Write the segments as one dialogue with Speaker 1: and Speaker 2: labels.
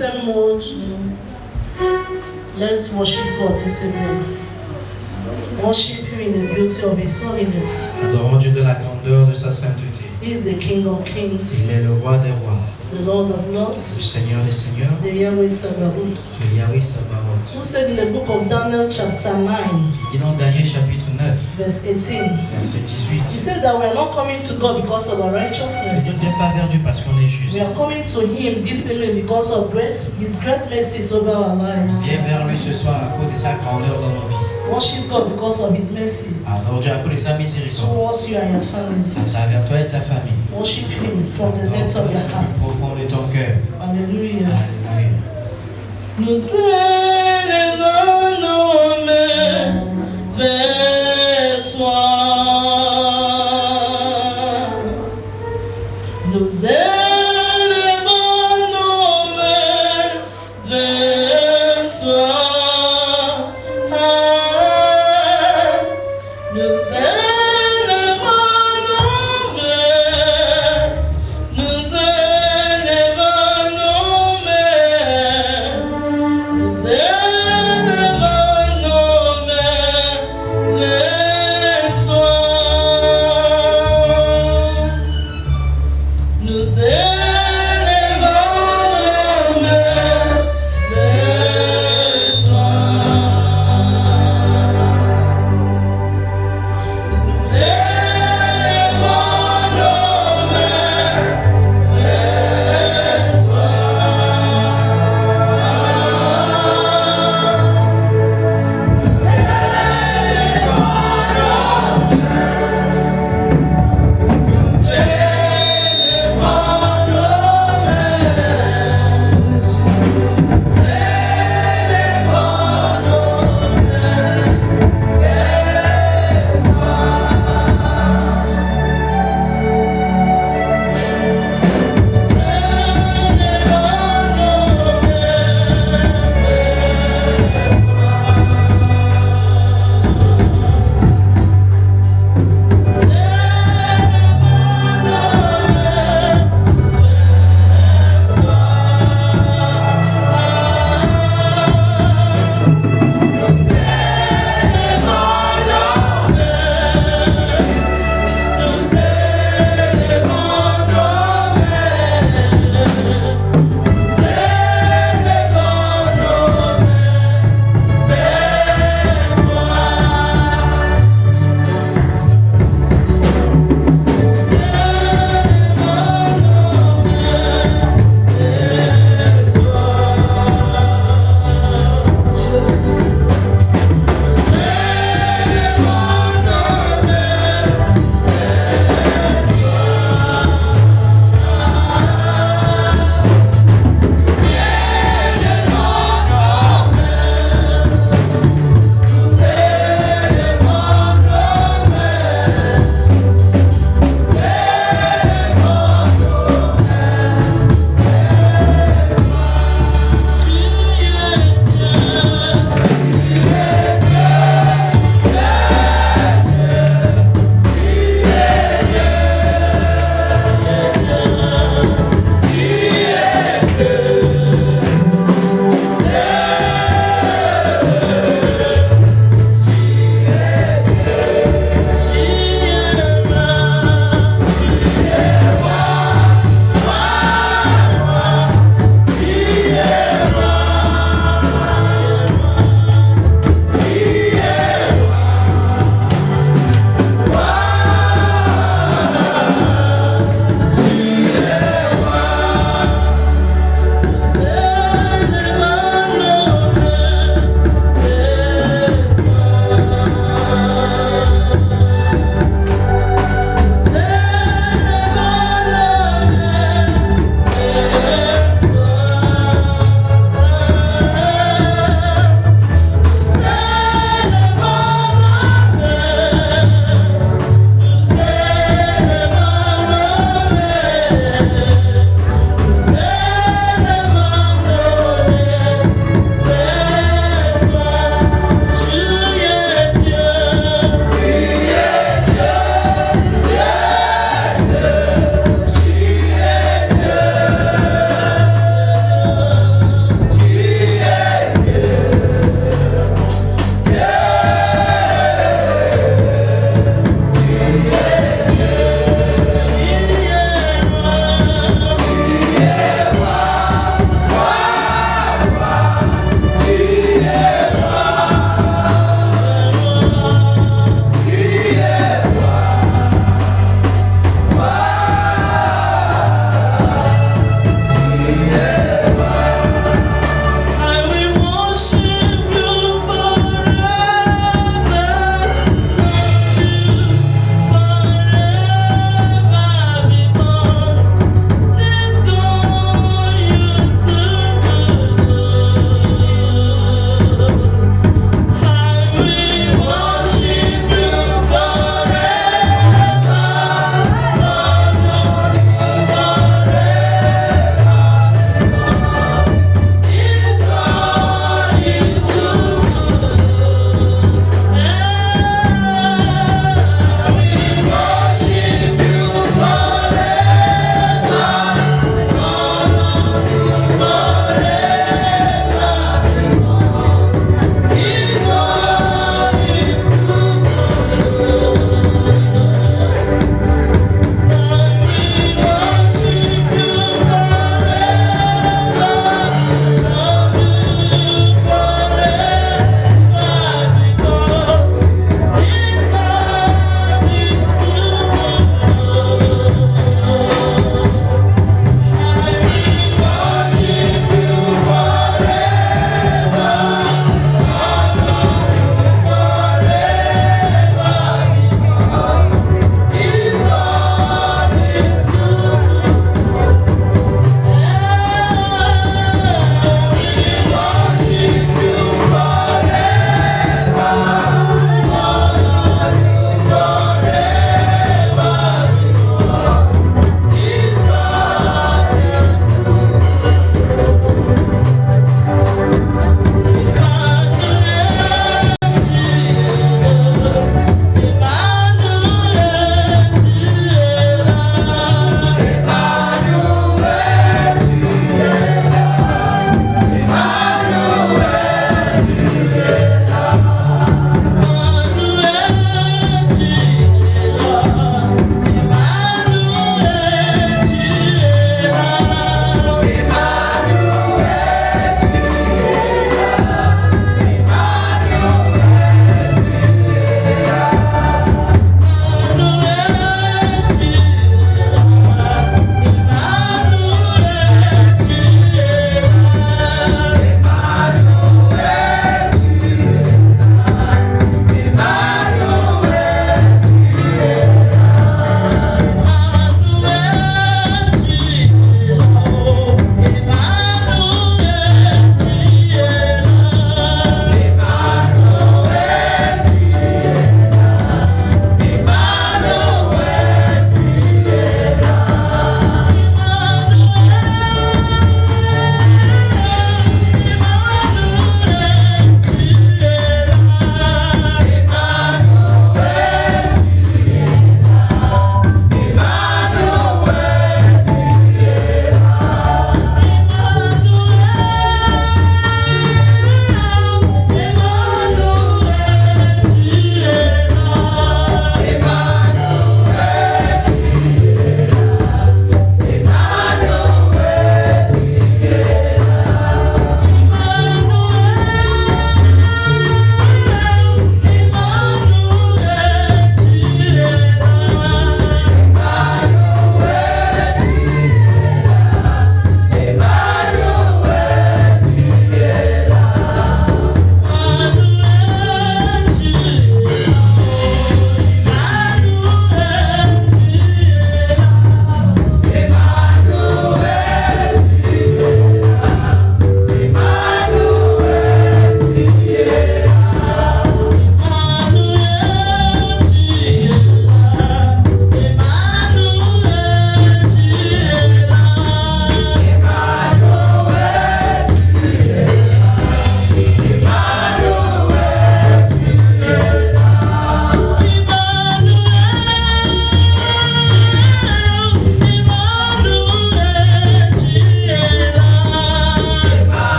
Speaker 1: same mode. Let's worship God this evening. Worship Him in the beauty of His holiness.
Speaker 2: Adorons Dieu de la grandeur de sa sainteté.
Speaker 1: He is the King of Kings.
Speaker 2: Il est le roi des rois,
Speaker 1: The Lord of
Speaker 2: le
Speaker 1: Lords.
Speaker 2: Seigneur des seigneurs,
Speaker 1: The Yahweh Sabaoth.
Speaker 2: le Yahweh Sabaoth.
Speaker 1: Who said in the book of Daniel chapter 9,
Speaker 2: Il dit dans Daniel chapitre 9,
Speaker 1: verse 18.
Speaker 2: verset 18.
Speaker 1: He said that we are not coming to God because of our
Speaker 2: Ne
Speaker 1: righteousness.
Speaker 2: vient pas vers Dieu parce qu'on est juste.
Speaker 1: We are coming to Him this evening because of His great mercies over our lives.
Speaker 2: Viens vers lui ce soir à cause de sa grandeur dans nos vies.
Speaker 1: Worship God because of His mercy
Speaker 2: Adore Dieu à cause de sa miséricorde.
Speaker 1: towards you and your family.
Speaker 2: À travers toi et ta famille.
Speaker 1: Worship Him from the depths of your heart.
Speaker 2: Au fond de ton cœur.
Speaker 1: Hallelujah.
Speaker 2: Alléluia.
Speaker 1: Nous élevons nos mains vers toi. Nous élevons nos mains vers toi. Nous élevons nos mains. Nous élevons nos mains. Nous élevons nos mains.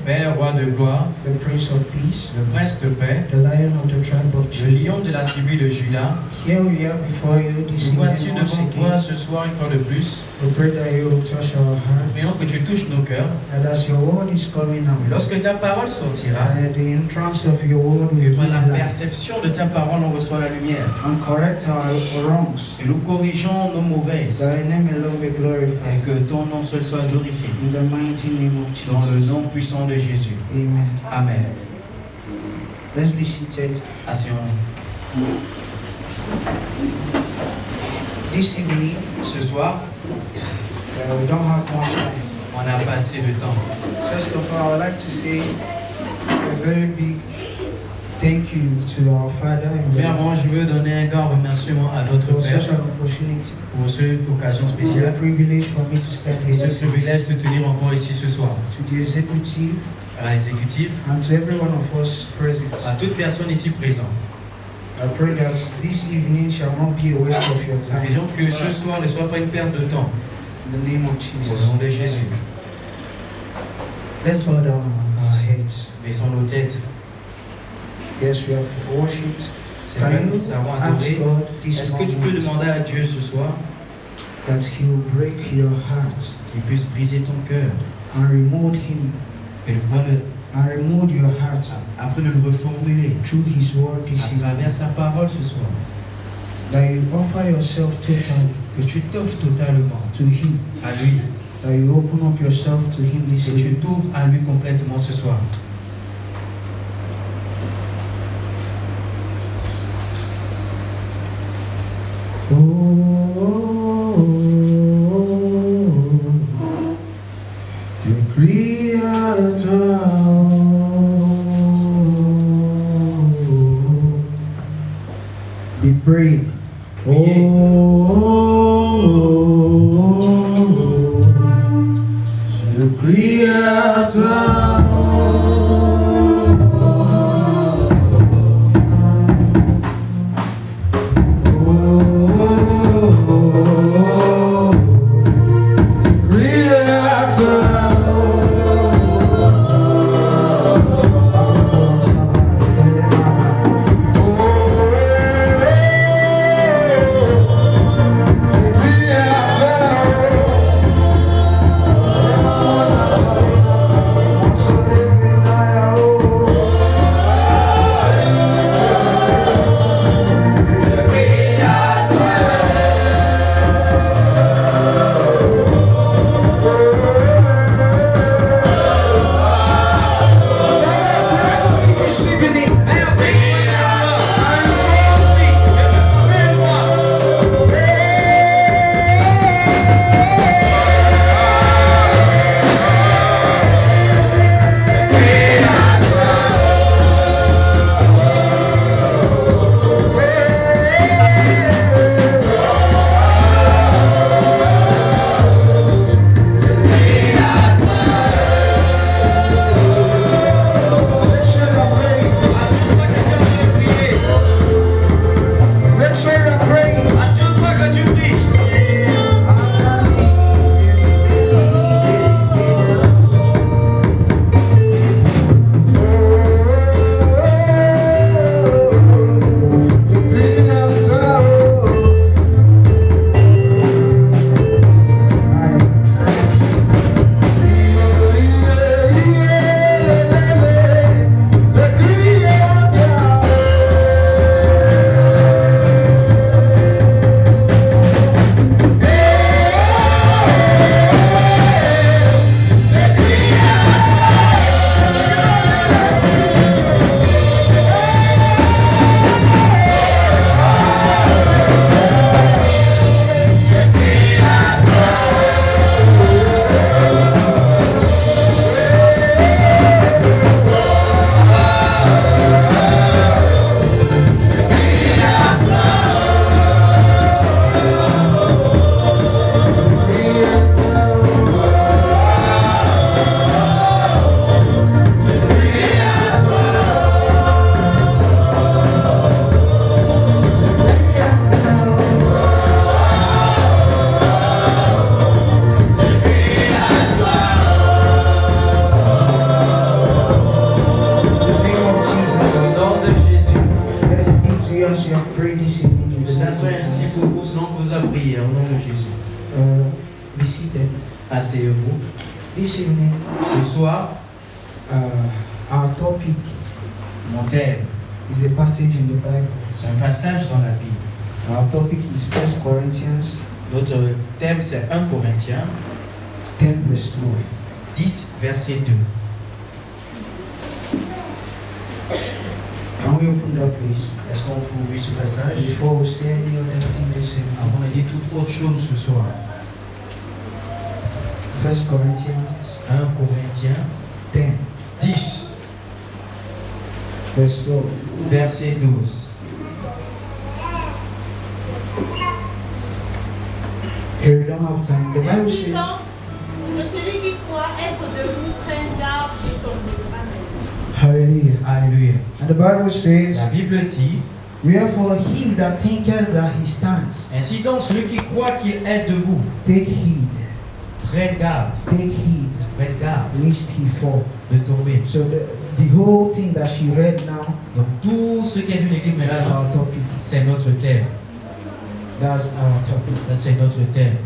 Speaker 2: Père, roi de gloire,
Speaker 3: the Prince of Peace,
Speaker 2: le prince de paix,
Speaker 3: the Lion of the tribe of
Speaker 2: le
Speaker 3: Judah.
Speaker 2: lion de la tribu de Judas,
Speaker 3: Here we are before you this
Speaker 2: nous voici
Speaker 3: evening once
Speaker 2: devant toi
Speaker 3: again.
Speaker 2: ce soir une fois de plus.
Speaker 3: We pray that you will touch our hearts,
Speaker 2: Prions que tu touches nos cœurs.
Speaker 3: and as your word is coming out,
Speaker 2: Lorsque ta parole sortira,
Speaker 3: at the entrance of your word
Speaker 2: et
Speaker 3: will
Speaker 2: par
Speaker 3: be
Speaker 2: la
Speaker 3: light,
Speaker 2: perception de ta parole, on reçoit la lumière.
Speaker 3: and correct our wrongs,
Speaker 2: Et nous corrigeons nos mauvaises.
Speaker 3: that your name alone be
Speaker 2: Et
Speaker 3: glorified.
Speaker 2: que ton nom seul soit glorifié.
Speaker 3: In the mighty name of
Speaker 2: Dans le
Speaker 3: Jesus.
Speaker 2: nom puissant de Jésus.
Speaker 3: Amen.
Speaker 2: Amen.
Speaker 3: Let's be seated.
Speaker 2: Asseyons-nous.
Speaker 3: This evening,
Speaker 2: Ce soir,
Speaker 3: we don't have much time.
Speaker 2: on n'a pas assez de temps.
Speaker 3: First of all, I would like to say a very big thank you to our Father in
Speaker 2: Premièrement, je veux donner un grand remerciement à notre
Speaker 3: for such
Speaker 2: Père
Speaker 3: an opportunity.
Speaker 2: pour cette occasion
Speaker 3: It's a
Speaker 2: spéciale.
Speaker 3: privilege for me to stand
Speaker 2: Et ce
Speaker 3: here.
Speaker 2: privilège de tenir encore ici ce soir.
Speaker 3: To the executive
Speaker 2: À l'exécutif,
Speaker 3: and to every one of us present.
Speaker 2: à toute personne ici présente.
Speaker 3: I pray that this evening shall not be a waste of your
Speaker 2: Nous
Speaker 3: time.
Speaker 2: prions que ce soir ne soit pas une perte de temps.
Speaker 3: In the name of
Speaker 2: Au
Speaker 3: Jesus.
Speaker 2: nom de Jésus.
Speaker 3: Let's bow down our heads.
Speaker 2: Baissons nos têtes.
Speaker 3: Yes, we have worshipped.
Speaker 2: C'est
Speaker 3: Can
Speaker 2: vrai,
Speaker 3: you
Speaker 2: nous avons
Speaker 3: ask
Speaker 2: adoré.
Speaker 3: God this
Speaker 2: Est-ce que tu peux
Speaker 3: moment
Speaker 2: demander à Dieu ce soir
Speaker 3: that He will break your heart
Speaker 2: qu'il puisse briser ton cœur
Speaker 3: and remove Him
Speaker 2: et
Speaker 3: and remove your heart
Speaker 2: afin de le reformuler
Speaker 3: through His word this
Speaker 2: à
Speaker 3: evening?
Speaker 2: travers sa parole ce soir?
Speaker 3: That you offer yourself totally
Speaker 2: Que tu t'offres totalement
Speaker 3: to Him.
Speaker 2: à lui
Speaker 3: That you open up yourself to Him this
Speaker 2: et tu
Speaker 3: evening.
Speaker 2: t'ouvres à lui complètement ce soir.
Speaker 3: The Creator, be brave. The Creator. So
Speaker 2: Asseyez-vous.
Speaker 3: This evening,
Speaker 2: Ce soir,
Speaker 3: our topic
Speaker 2: mon thème,
Speaker 3: is a passage in the Bible.
Speaker 2: c'est un passage dans la Bible.
Speaker 3: Our topic is 1 Corinthians
Speaker 2: Notre thème, c'est 1 Corinthiens
Speaker 3: 10 verse 12.
Speaker 2: 10, verset 2.
Speaker 3: Can we open that please?
Speaker 2: Est-ce qu'on peut ouvrir ce passage?
Speaker 3: Before we say any other thing this evening.
Speaker 2: Avant de dire toute autre chose ce soir.
Speaker 3: 1 Corinthians
Speaker 2: 1 Corinthiens
Speaker 3: 10
Speaker 2: 10,
Speaker 3: verse 12.
Speaker 2: verset 12.
Speaker 3: Here we don't have time. The Bible
Speaker 4: Ainsi
Speaker 3: says,
Speaker 4: donc, que celui qui croit être de vous prenne garde de tomber. Amen.
Speaker 3: hallelujah.
Speaker 2: Alléluia.
Speaker 3: And the Bible says,
Speaker 2: La Bible dit,
Speaker 3: wherefore him that thinketh that he stands,
Speaker 2: ainsi donc celui qui croit qu'il est debout,
Speaker 3: take heed,
Speaker 2: prenne garde, prenne garde
Speaker 3: lest he fall.
Speaker 2: de tomber.
Speaker 3: So the whole thing that she read now,
Speaker 2: Donc tout ce qui est venu l'église
Speaker 3: that's
Speaker 2: maintenant,
Speaker 3: our topic.
Speaker 2: c'est notre thème.
Speaker 3: That's our topic.
Speaker 2: Ça c'est notre thème.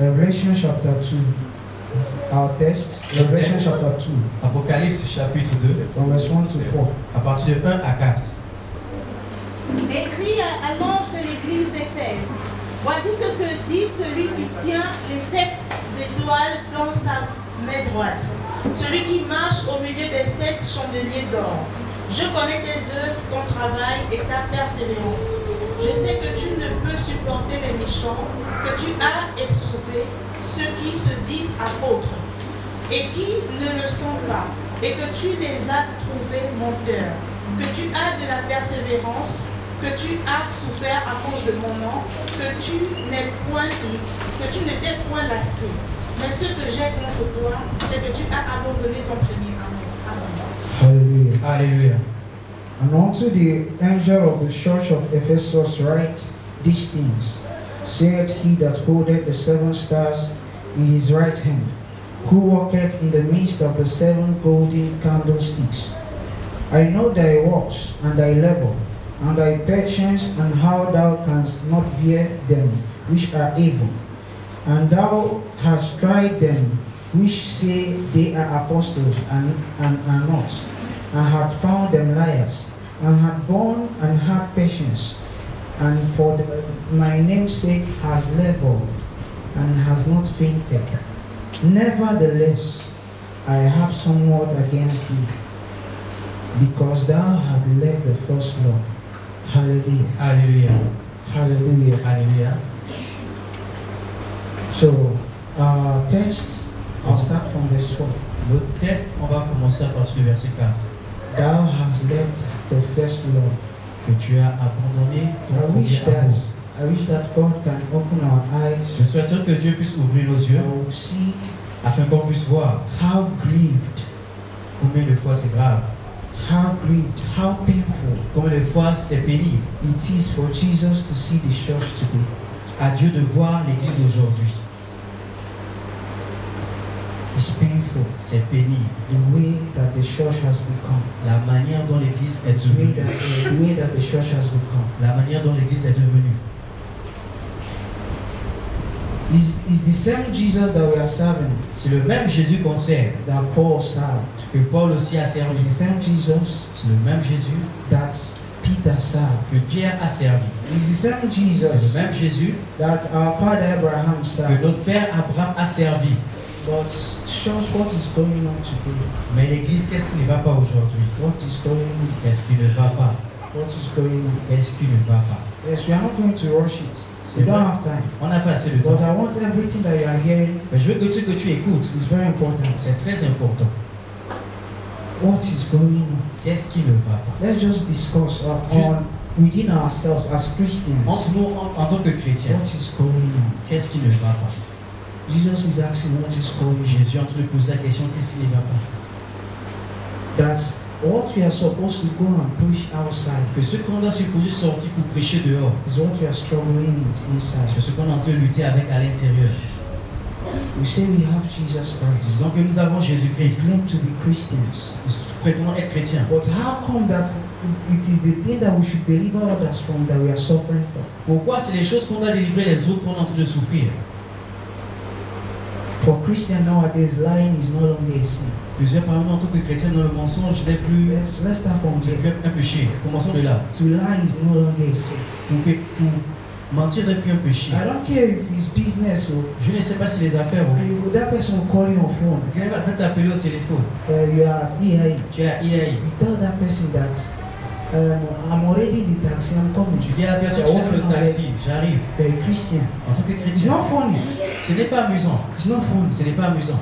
Speaker 3: Revelation chapter 2. Our text, Revelation chapter 2,
Speaker 2: Apocalypse chapitre 2,
Speaker 3: from verse 1 to 4.
Speaker 2: à partir de 1 à 4.
Speaker 4: Écrit à l'ange de l'église d'Éphèse. Voici ce que dit celui qui tient les 7 étoiles dans sa main droite. Celui qui marche au milieu des 7 chandeliers d'or. Je connais tes œuvres, ton travail et ta persévérance. Je sais que tu ne peux supporter les méchants, que tu as éprouvé ceux qui se disent apôtres et qui ne le sont pas, et que tu les as trouvés menteurs, que tu as de la persévérance, que tu as souffert à cause de mon nom, que tu n'es point que tu ne t'es point lassé. Mais ce que j'ai contre toi, c'est que tu as abandonné ton premier amour. Amen.
Speaker 3: Hallelujah.
Speaker 2: Alléluia.
Speaker 3: And unto the angel of the church of Ephesus write these things, saith he that holdeth the 7 stars in his right hand, who walketh in the midst of the 7 golden candlesticks. I know thy works, and thy labor, and thy patience, and how thou canst not bear them which are evil. And thou hast tried them which say they are apostles, and are not, and had found them liars, and had borne and had patience, and for my name's sake has labored, and has not fainted. Nevertheless, I have somewhat against thee, because thou hast left the first love. Hallelujah.
Speaker 2: Alléluia.
Speaker 3: Hallelujah.
Speaker 2: Alléluia.
Speaker 3: So, our text, I'll start from verse 4.
Speaker 2: Le test, on va commencer à partir du verset 4.
Speaker 3: Thou hast left the first love.
Speaker 2: Que tu as abandonné ton
Speaker 3: I wish
Speaker 2: premier amour.
Speaker 3: that God can open our eyes
Speaker 2: Je souhaiterais que Dieu puisse ouvrir nos yeux
Speaker 3: to see
Speaker 2: afin qu'on puisse voir
Speaker 3: how grieved,
Speaker 2: combien de fois c'est grave,
Speaker 3: how painful
Speaker 2: combien de fois c'est pénible
Speaker 3: it is for Jesus to see the church today.
Speaker 2: à Dieu de voir l'église aujourd'hui.
Speaker 3: It's painful
Speaker 2: C'est pénible.
Speaker 3: the way that the church has become.
Speaker 2: La manière dont l'église est
Speaker 3: The way that the church has become.
Speaker 2: La manière dont l'église est devenue.
Speaker 3: Is the same Jesus that we are serving
Speaker 2: C'est le même Jésus qu'on sert,
Speaker 3: that Paul served.
Speaker 2: que Paul aussi a servi.
Speaker 3: It's the same Jesus
Speaker 2: C'est le même Jésus
Speaker 3: that Peter served.
Speaker 2: que Pierre a servi.
Speaker 3: It's the same
Speaker 2: C'est le
Speaker 3: Jesus
Speaker 2: même Jésus
Speaker 3: that our father Abraham
Speaker 2: que
Speaker 3: served.
Speaker 2: notre père Abraham a servi.
Speaker 3: But church, what is going on today?
Speaker 2: Mais l'église, qu'est-ce qui ne va pas aujourd'hui?
Speaker 3: What is going on?
Speaker 2: Qu'est-ce qui ne va pas?
Speaker 3: What is going on?
Speaker 2: Qu'est-ce qui ne va pas?
Speaker 3: Yes, we are not going to rush it.
Speaker 2: C'est
Speaker 3: We don't
Speaker 2: vrai.
Speaker 3: have time.
Speaker 2: On n'a pas assez de
Speaker 3: But
Speaker 2: temps.
Speaker 3: I want everything that you are hearing
Speaker 2: Mais je veux que tu écoutes.
Speaker 3: is very important.
Speaker 2: C'est très important.
Speaker 3: What is going on?
Speaker 2: Qu'est-ce qui ne va pas?
Speaker 3: Let's just discuss
Speaker 2: Just-
Speaker 3: on within ourselves as Christians.
Speaker 2: Entre nous, en tant que chrétiens,
Speaker 3: What is going on?
Speaker 2: qu'est-ce qui ne va pas?
Speaker 3: Jesus is asking what is going on.
Speaker 2: Jésus est en train de poser la question, qu'est-ce qui ne va pas?
Speaker 3: That what we are supposed to go and preach outside
Speaker 2: Que ce qu'on a supposé sortir pour prêcher dehors,
Speaker 3: is what we are struggling with inside.
Speaker 2: c'est ce qu'on est en train de lutter avec à l'intérieur.
Speaker 3: We say we have Jesus Christ.
Speaker 2: Disons que nous avons Jésus-Christ.
Speaker 3: Claim to be Christians.
Speaker 2: Nous prétendons être chrétiens.
Speaker 3: But how come that it is the thing that we should deliver others from that we are suffering from?
Speaker 2: Pourquoi c'est les choses qu'on doit délivrer les autres qu'on est en train de souffrir?
Speaker 3: For Christian nowadays, lying is no longer a sin.
Speaker 2: Plusieurs parmi nous, en tant que chrétiens, dans le mensonge n'est plus
Speaker 3: Let's start from
Speaker 2: n'est
Speaker 3: there.
Speaker 2: plus un péché. Commençons de là.
Speaker 3: To lie is no longer a sin.
Speaker 2: Pour mentir n'est plus un péché.
Speaker 3: I don't care if it's business or
Speaker 2: Je ne sais pas si les affaires vont.
Speaker 3: that person will call you on phone.
Speaker 2: Quelqu'un va t'appeler au téléphone.
Speaker 3: You are at EIE.
Speaker 2: Tu es à IAI.
Speaker 3: You tell that person that I'm already in the taxi, I'm coming.
Speaker 2: Tu dis à la personne, tu es dans le taxi, j'arrive.
Speaker 3: You're a Christian.
Speaker 2: En tant que
Speaker 3: It's
Speaker 2: chrétien,
Speaker 3: not funny.
Speaker 2: ce n'est pas amusant.
Speaker 3: It's not funny.
Speaker 2: Ce n'est pas amusant.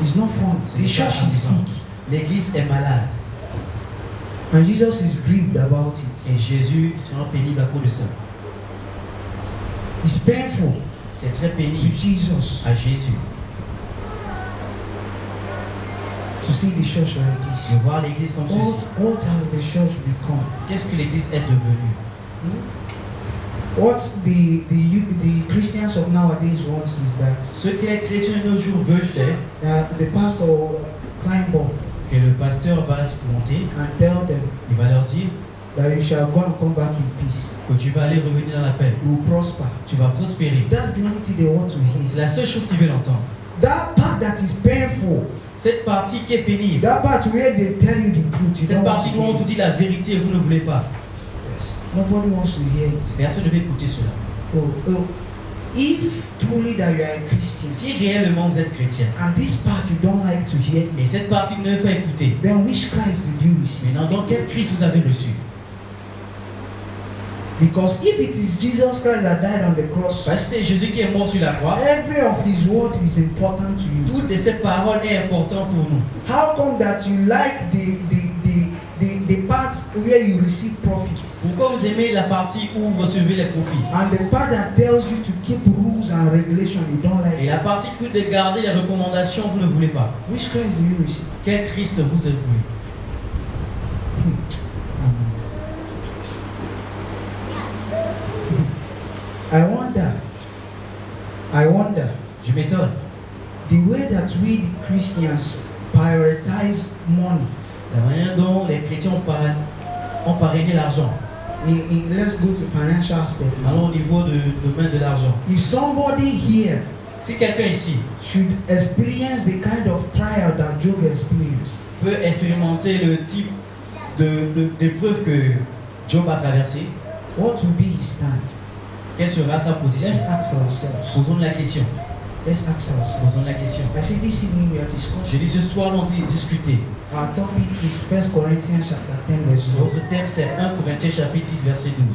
Speaker 3: It's not funny.
Speaker 2: Ce
Speaker 3: The
Speaker 2: n'est pas
Speaker 3: church is
Speaker 2: amusant.
Speaker 3: sick.
Speaker 2: L'église est malade.
Speaker 3: And Jesus is grieved about it.
Speaker 2: Et Jésus sera pénible à cause de ça.
Speaker 3: It's painful
Speaker 2: C'est très
Speaker 3: to
Speaker 2: pénible
Speaker 3: Jesus
Speaker 2: à Jésus
Speaker 3: to see the church like this.
Speaker 2: de voir l'église comme ceci.
Speaker 3: What has the church become?
Speaker 2: Qu'est-ce que l'église est devenue?
Speaker 3: What the Christians of nowadays want is that
Speaker 2: Ce que les chrétiens de nos jours veulent, c'est
Speaker 3: the pastor will climb up
Speaker 2: que le pasteur va se monter,
Speaker 3: and tell them
Speaker 2: il va leur dire
Speaker 3: that you shall go and come back in peace.
Speaker 2: que tu vas aller revenir dans la paix,
Speaker 3: You will prosper.
Speaker 2: tu vas prospérer.
Speaker 3: That's the only thing they want to
Speaker 2: C'est
Speaker 3: hear.
Speaker 2: la seule chose qu'ils veulent entendre.
Speaker 3: That part that is painful,
Speaker 2: Cette partie qui est pénible,
Speaker 3: that part where they tell you the truth, you
Speaker 2: cette
Speaker 3: don't want
Speaker 2: partie
Speaker 3: to
Speaker 2: où on
Speaker 3: hear
Speaker 2: vous
Speaker 3: it.
Speaker 2: dit la vérité et vous ne voulez pas.
Speaker 3: Nobody wants to hear it.
Speaker 2: Personne ne veut écouter cela.
Speaker 3: If truly that you are a Christian
Speaker 2: Si réellement vous êtes chrétien
Speaker 3: and this part you don't like to hear,
Speaker 2: et cette partie vous ne veut pas écouter,
Speaker 3: then which Christ did you receive?
Speaker 2: maintenant dans quel Christ vous avez reçu?
Speaker 3: Because if it is Jesus Christ that died on the cross,
Speaker 2: Parce que c'est Jésus qui est mort sur la croix.
Speaker 3: every of his word is important to you.
Speaker 2: Toutes ces paroles sont importantes pour nous.
Speaker 3: How come that you like the parts where you receive profits
Speaker 2: Pourquoi vous aimez la partie où vous recevez les profits
Speaker 3: and the part that tells you to keep rules and regulations you don't like?
Speaker 2: et la partie que de garder les recommandations vous ne voulez pas?
Speaker 3: Which Christ do you receive?
Speaker 2: Quel Christ vous êtes voulu?
Speaker 3: I wonder
Speaker 2: Je m'étonne.
Speaker 3: the way that we the Christians prioritize money.
Speaker 2: La manière dont les chrétiens ont parrainé l'argent.
Speaker 3: Let's go to financial aspect.
Speaker 2: Allons au niveau du domaine de l'argent.
Speaker 3: If somebody here
Speaker 2: Si quelqu'un ici
Speaker 3: should experience the kind of trial that Job experienced,
Speaker 2: peut expérimenter le type d'épreuve que Job a traversé,
Speaker 3: what will be his stand?
Speaker 2: quelle sera sa position?
Speaker 3: Let's ask ourselves.
Speaker 2: Posons la question.
Speaker 3: Let's ask ourselves.
Speaker 2: Posons la question.
Speaker 3: I see this evening we are
Speaker 2: J'ai
Speaker 3: discussing.
Speaker 2: dit ce soir, on dit discuter.
Speaker 3: Our topic is 1 Corinthians chapter 10 verse 12.
Speaker 2: Notre thème c'est 1 Corinthiens chapitre 10 verset 12.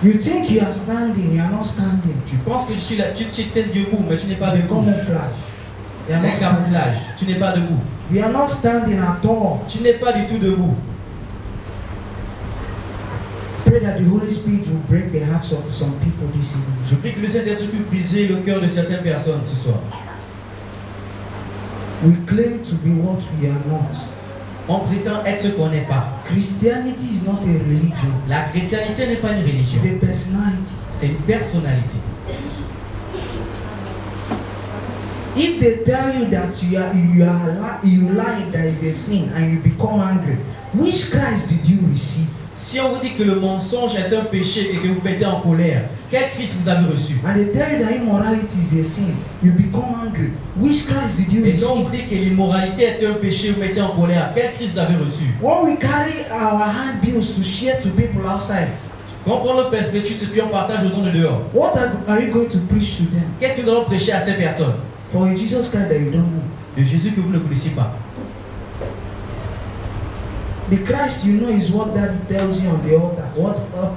Speaker 3: You think you are standing, you are not standing.
Speaker 2: Tu penses que tu étais debout, mais tu n'es pas
Speaker 3: It's a
Speaker 2: debout.
Speaker 3: camouflage. You are
Speaker 2: C'est
Speaker 3: not
Speaker 2: un
Speaker 3: standing.
Speaker 2: camouflage. Tu n'es pas debout.
Speaker 3: We are not standing at all.
Speaker 2: Tu n'es pas du tout debout.
Speaker 3: Pray that the Holy Spirit will break the hearts of some people this evening.
Speaker 2: Je prie que le Saint-Esprit puisse briser le cœur de certaines personnes ce soir.
Speaker 3: We claim to be what we are not.
Speaker 2: On prétend être ce qu'on n'est pas.
Speaker 3: Christianity is not a religion.
Speaker 2: La chrétienté n'est pas une religion.
Speaker 3: It's a personality.
Speaker 2: C'est une personnalité.
Speaker 3: If they tell you that you lie, that is a sin, and you become angry, which Christ did you receive?
Speaker 2: Si on vous dit que le mensonge est un péché et que vous mettez en colère, quel Christ vous avez reçu?
Speaker 3: And they tell you that immorality is a sin, you become angry. Which Christ did you
Speaker 2: Et donc on vous
Speaker 3: receive?
Speaker 2: dit que l'immoralité est un péché, vous mettez en colère, quel Christ vous avez reçu?
Speaker 3: When we carry our handbills to share to people outside,
Speaker 2: Quand on prend le perspective et puis on partage autour de dehors,
Speaker 3: what are you going to preach to them?
Speaker 2: qu'est-ce que nous allons prêcher à ces personnes?
Speaker 3: For a Jesus Christ that you don't know.
Speaker 2: Le Jésus que vous ne connaissez pas.
Speaker 3: The Christ you know is what Daddy tells you on the altar, what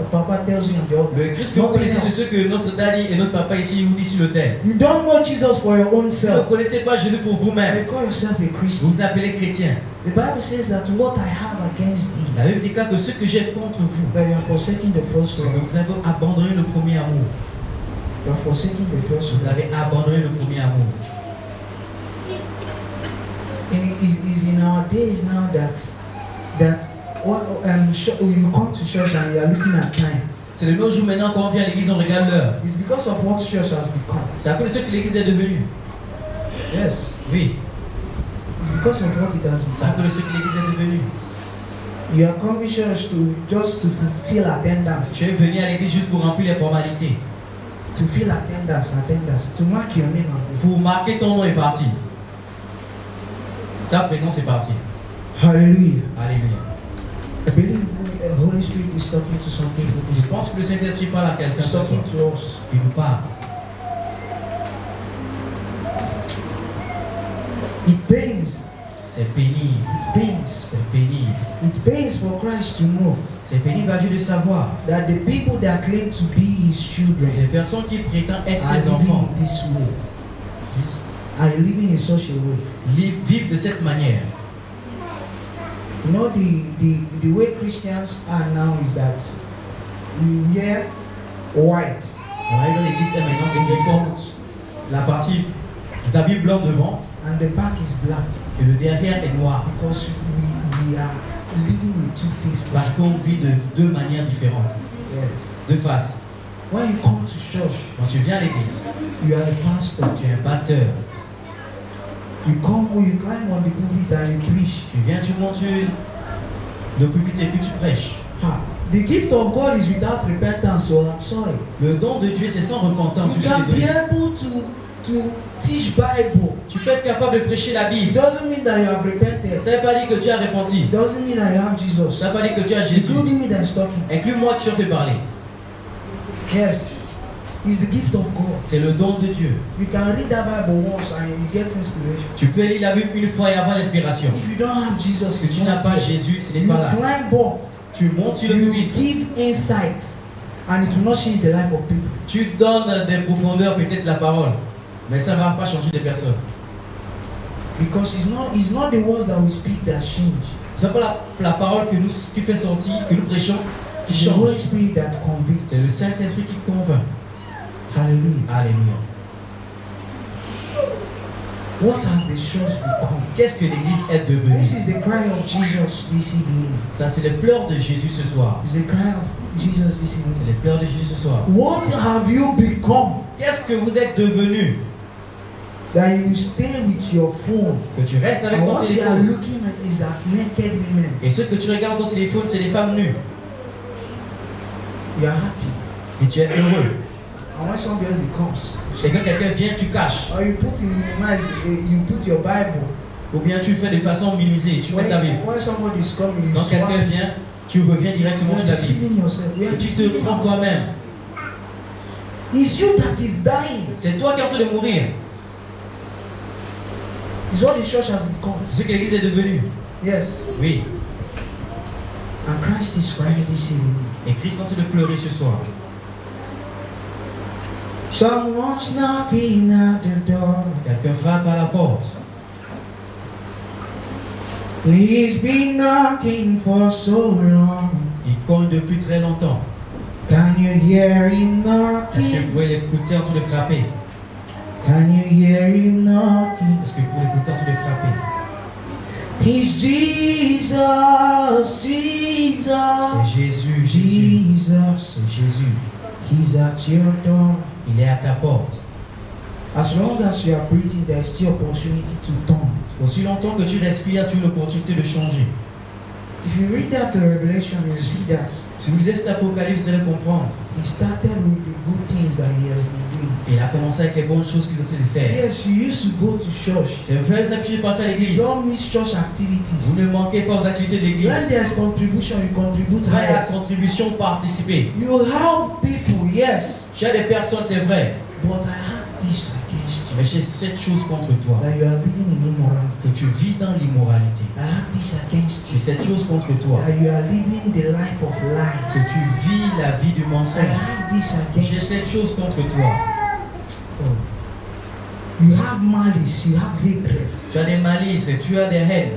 Speaker 3: Papa tells you on the altar.
Speaker 2: Le Christ que vous
Speaker 3: Nothing
Speaker 2: connaissez, c'est
Speaker 3: else.
Speaker 2: ce que notre daddy et notre papa ici vous disent sur le terre.
Speaker 3: You don't know Jesus for your own
Speaker 2: Vous ne
Speaker 3: self.
Speaker 2: connaissez pas Jésus pour vous-même.
Speaker 3: You call yourself a Christian.
Speaker 2: Vous vous appelez chrétien.
Speaker 3: The Bible says that what I have against thee,
Speaker 2: La Bible déclare que ce que j'ai contre vous,
Speaker 3: that you are forsaking the first
Speaker 2: c'est que
Speaker 3: love.
Speaker 2: vous avez abandonné le premier amour.
Speaker 3: You are forsaking the first
Speaker 2: Vous
Speaker 3: love.
Speaker 2: avez abandonné le premier amour.
Speaker 3: Is in our days now that what you come to church and you are looking at time.
Speaker 2: C'est de nos jours maintenant quand on vient à l'église, on regarde l'heure.
Speaker 3: It's because of what church has become.
Speaker 2: C'est à cause de ce que l'église est devenue.
Speaker 3: Yes.
Speaker 2: Oui,
Speaker 3: It's because of what it has
Speaker 2: c'est à
Speaker 3: become.
Speaker 2: cause de ce que l'église est devenue.
Speaker 3: You are coming to church just to fulfill attendance.
Speaker 2: Tu es venu à l'église juste pour remplir les formalités.
Speaker 3: to fill attendance, to mark your name.
Speaker 2: Pour marquer ton nom est parti. Ta présence est partie.
Speaker 3: Hallelujah.
Speaker 2: Alléluia.
Speaker 3: I believe the Holy Spirit is talking to some people.
Speaker 2: Je pense que le Saint-Esprit parle à quelqu'un
Speaker 3: He's
Speaker 2: ce soir.
Speaker 3: talking to us.
Speaker 2: Il nous parle.
Speaker 3: It pains.
Speaker 2: C'est pénible.
Speaker 3: It pains.
Speaker 2: C'est pénible.
Speaker 3: It pains for Christ to know
Speaker 2: C'est pénible à Dieu de savoir.
Speaker 3: that the people that claim to be His
Speaker 2: Les
Speaker 3: children
Speaker 2: personnes qui prétendent être
Speaker 3: are
Speaker 2: ses
Speaker 3: living
Speaker 2: enfants
Speaker 3: in this way. Are living in such a way.
Speaker 2: vivent de cette manière.
Speaker 3: You know the way Christians are now is that you wear white
Speaker 2: On arrive dans l'église et maintenant c'est
Speaker 3: in
Speaker 2: qu'ils
Speaker 3: the
Speaker 2: font
Speaker 3: front
Speaker 2: la partie des habits blancs devant
Speaker 3: and the back is black
Speaker 2: et le derrière est noir.
Speaker 3: because we are living a two-faced
Speaker 2: Parce
Speaker 3: life.
Speaker 2: qu'on vit de deux manières différentes.
Speaker 3: Yes.
Speaker 2: Deux faces.
Speaker 3: When you come to church,
Speaker 2: Quand tu viens à l'église,
Speaker 3: you are a pastor.
Speaker 2: tu es un pasteur.
Speaker 3: You come or you climb on the pulpit and you preach.
Speaker 2: Tu viens, tu montes sur le pupitre et puis tu prêches.
Speaker 3: The gift of God is without repentance, so I'm sorry.
Speaker 2: Le don de Dieu c'est sans repentance.
Speaker 3: You
Speaker 2: Je suis
Speaker 3: can be
Speaker 2: désolé.
Speaker 3: able to teach Bible.
Speaker 2: Tu peux être capable de prêcher la
Speaker 3: It
Speaker 2: Bible.
Speaker 3: doesn't mean that you have repented.
Speaker 2: Ça ne veut pas dire que tu as repenti.
Speaker 3: It doesn't mean that you have Jesus.
Speaker 2: Ça ne veut pas dire que tu as Jésus.
Speaker 3: Including me that's talking.
Speaker 2: Inclus-moi qui sur te parler.
Speaker 3: Yes. It's the gift of God.
Speaker 2: C'est le don de Dieu.
Speaker 3: You can read that Bible once and you get inspiration.
Speaker 2: Tu peux lire la Bible une fois et avoir l'inspiration.
Speaker 3: If you don't have Jesus,
Speaker 2: Si
Speaker 3: it's
Speaker 2: tu n'as
Speaker 3: not
Speaker 2: pas
Speaker 3: there.
Speaker 2: Jésus, ce n'est
Speaker 3: You
Speaker 2: pas là.
Speaker 3: climb up,
Speaker 2: Tu montes sur le
Speaker 3: you
Speaker 2: pupitre.
Speaker 3: give insight, and it will not change the life of people.
Speaker 2: Tu donnes des profondeurs peut-être de la parole. Mais ça ne va pas changer des personnes.
Speaker 3: Because it's not the words that we speak that change.
Speaker 2: Ce n'est pas la parole qui fait sortir, que nous prêchons, qui
Speaker 3: It's the Holy
Speaker 2: change.
Speaker 3: Spirit that convicts.
Speaker 2: C'est le Saint-Esprit qui convainc.
Speaker 3: Hallelujah.
Speaker 2: Alléluia.
Speaker 3: What have the church become?
Speaker 2: Qu'est-ce que l'Église est devenue?
Speaker 3: This is the cry of Jesus this evening.
Speaker 2: Ça, c'est les pleurs de Jésus ce soir.
Speaker 3: It's the cry of Jesus this
Speaker 2: C'est
Speaker 3: evening.
Speaker 2: les pleurs de Jésus ce soir.
Speaker 3: What have you become
Speaker 2: Qu'est-ce que vous êtes devenus?
Speaker 3: that you stay with your phone?
Speaker 2: Que tu restes avec
Speaker 3: And
Speaker 2: ton
Speaker 3: what you are
Speaker 2: téléphone.
Speaker 3: looking at is at naked women.
Speaker 2: Et ce que tu regardes ton téléphone, c'est des femmes nues.
Speaker 3: You are happy.
Speaker 2: Et tu es heureux.
Speaker 3: And when somebody else comes,
Speaker 2: Et quand quelqu'un vient, tu caches.
Speaker 3: or you put in minimize, you put your Bible.
Speaker 2: Ou bien tu fais de façon minimisée. Tu mets ta Bible.
Speaker 3: When somebody is coming, you
Speaker 2: Quand
Speaker 3: swap.
Speaker 2: quelqu'un vient, tu reviens directement
Speaker 3: You
Speaker 2: sur
Speaker 3: are
Speaker 2: la Bible.
Speaker 3: deceiving yourself. We are
Speaker 2: Et tu te
Speaker 3: deceiving
Speaker 2: trompes
Speaker 3: ourselves.
Speaker 2: toi-même.
Speaker 3: It's you that is dying.
Speaker 2: C'est toi qui es en train de mourir.
Speaker 3: It's what the church has become.
Speaker 2: C'est ce que l'Église est devenue.
Speaker 3: Yes.
Speaker 2: Oui.
Speaker 3: And Christ is crying this evening.
Speaker 2: Et Christ est en train de pleurer ce soir.
Speaker 3: Someone's knocking at the door.
Speaker 2: Quelqu'un frappe à la porte.
Speaker 3: He's been knocking for so long.
Speaker 2: Il cogne depuis très longtemps.
Speaker 3: Can you hear him
Speaker 2: Est-ce que vous
Speaker 3: knocking?
Speaker 2: pouvez l'écouter en train de frapper?
Speaker 3: Can you hear him knocking?
Speaker 2: Est-ce que vous pouvez l'écouter en train de frapper?
Speaker 3: He's Jesus,
Speaker 2: C'est
Speaker 3: Jesus,
Speaker 2: Jésus, Jésus.
Speaker 3: Jesus.
Speaker 2: C'est Jésus.
Speaker 3: He's at your door.
Speaker 2: Il est à ta porte.
Speaker 3: As long as you are breathing, there is still opportunity to turn.
Speaker 2: Aussi longtemps que tu respires, tu as l'opportunité de changer.
Speaker 3: If you read that Revelation, you see that
Speaker 2: Si vous lisez cet Apocalypse, vous allez comprendre.
Speaker 3: he started with the good things that he has been doing.
Speaker 2: Il a commencé avec les bonnes choses qu'il a de faire.
Speaker 3: Yes, you used to go to church.
Speaker 2: C'est vrai, vous avez partir à
Speaker 3: You
Speaker 2: l'église.
Speaker 3: don't miss church
Speaker 2: Vous
Speaker 3: activities.
Speaker 2: ne manquez pas aux activités de l'église.
Speaker 3: When there's contribution, you contribute
Speaker 2: Quand il y a la
Speaker 3: highest.
Speaker 2: contribution, participez.
Speaker 3: You help people, yes.
Speaker 2: Tu as des personnes, c'est vrai.
Speaker 3: But I have this against you.
Speaker 2: Mais j'ai cette chose contre toi.
Speaker 3: That you are living in immorality.
Speaker 2: Que tu vis dans l'immoralité.
Speaker 3: I have this against
Speaker 2: J'ai
Speaker 3: you.
Speaker 2: cette chose contre toi.
Speaker 3: That you are living the life of
Speaker 2: Que
Speaker 3: lies.
Speaker 2: tu vis la vie du
Speaker 3: I
Speaker 2: mensonge.
Speaker 3: have this
Speaker 2: J'ai
Speaker 3: against
Speaker 2: cette chose contre toi.
Speaker 3: you. You have malice, you have hatred.
Speaker 2: Tu as des malices, tu as des haines.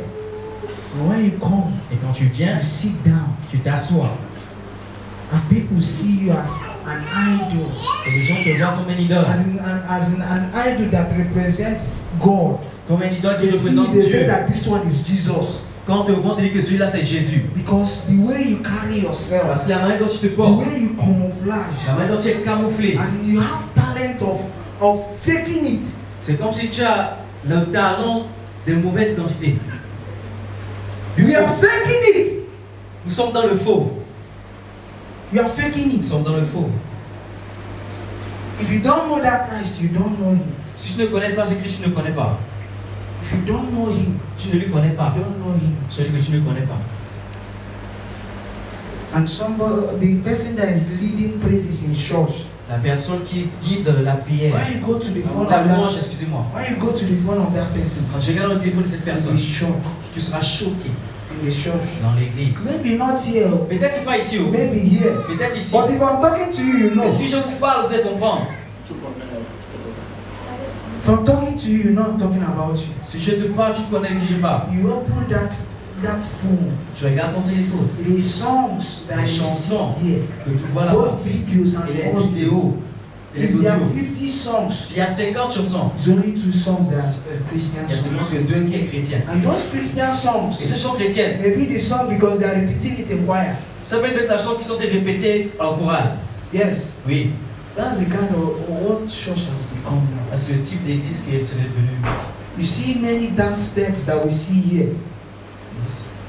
Speaker 3: And when you come,
Speaker 2: Et quand tu viens,
Speaker 3: you sit down.
Speaker 2: tu t'assois.
Speaker 3: And people see you as an idol.
Speaker 2: Et les gens te voient comme un idole.
Speaker 3: As in an idol that represents God.
Speaker 2: Comme un idole qui
Speaker 3: They
Speaker 2: représente
Speaker 3: say
Speaker 2: Dieu.
Speaker 3: that this one is Jesus.
Speaker 2: Quand on te voit, on te dit que celui-là c'est Jésus.
Speaker 3: Because the way you carry yourself,
Speaker 2: Parce que la manière dont tu te
Speaker 3: the
Speaker 2: portes,
Speaker 3: way you camouflage,
Speaker 2: la manière dont tu es camouflé,
Speaker 3: as in you have talent of faking it.
Speaker 2: c'est comme si tu as le talent de mauvaise identité.
Speaker 3: We are faking it.
Speaker 2: Nous sommes dans le faux.
Speaker 3: We are faking
Speaker 2: Nous
Speaker 3: it.
Speaker 2: sommes dans le faux.
Speaker 3: If you don't know that Christ, you don't know him.
Speaker 2: Si tu ne connais pas ce Christ, tu ne connais pas.
Speaker 3: If you don't know him,
Speaker 2: Tu ne lui connais pas.
Speaker 3: you don't know him.
Speaker 2: Celui que tu ne connais pas.
Speaker 3: And the person that is leading praises in church,
Speaker 2: La personne qui guide la prière.
Speaker 3: when you go to the phone
Speaker 2: La
Speaker 3: of
Speaker 2: louange,
Speaker 3: that,
Speaker 2: excusez-moi.
Speaker 3: when you go to the phone of that person,
Speaker 2: Quand tu regardes le téléphone de cette
Speaker 3: you'll
Speaker 2: personne,
Speaker 3: be shocked
Speaker 2: tu seras choqué
Speaker 3: in the church.
Speaker 2: dans l'église.
Speaker 3: Maybe not here,
Speaker 2: Peut-être pas ici, oh.
Speaker 3: maybe here.
Speaker 2: Peut-être ici.
Speaker 3: But if I'm talking to you, you know.
Speaker 2: Mais si je vous parle, vous allez comprendre.
Speaker 3: If I'm talking to you, you know I'm talking about you.
Speaker 2: Si je te parle, tu connais de qui je parle.
Speaker 3: You open that phone.
Speaker 2: Tu regardes ton téléphone.
Speaker 3: The songs that
Speaker 2: Les
Speaker 3: you
Speaker 2: chansons
Speaker 3: see here,
Speaker 2: que tu vois là-bas.
Speaker 3: both videos and
Speaker 2: Et les
Speaker 3: audio.
Speaker 2: vidéos. Et les
Speaker 3: If there are
Speaker 2: audios.
Speaker 3: 50 songs,
Speaker 2: S'il y a 50 chansons,
Speaker 3: it's only 2 songs that are Christian
Speaker 2: il y a seulement
Speaker 3: songs.
Speaker 2: que 2 qui est chrétien.
Speaker 3: And those Christian
Speaker 2: Et
Speaker 3: songs,
Speaker 2: ces chants chrétiennes,
Speaker 3: maybe the song because they are repeating it in choir.
Speaker 2: ça peut être la chanson qui sont répétées en chorale.
Speaker 3: Yes,
Speaker 2: Oui.
Speaker 3: that's the kind of what church has become now.
Speaker 2: C'est le type d'église qui est devenu.
Speaker 3: You see many dance steps that we see here.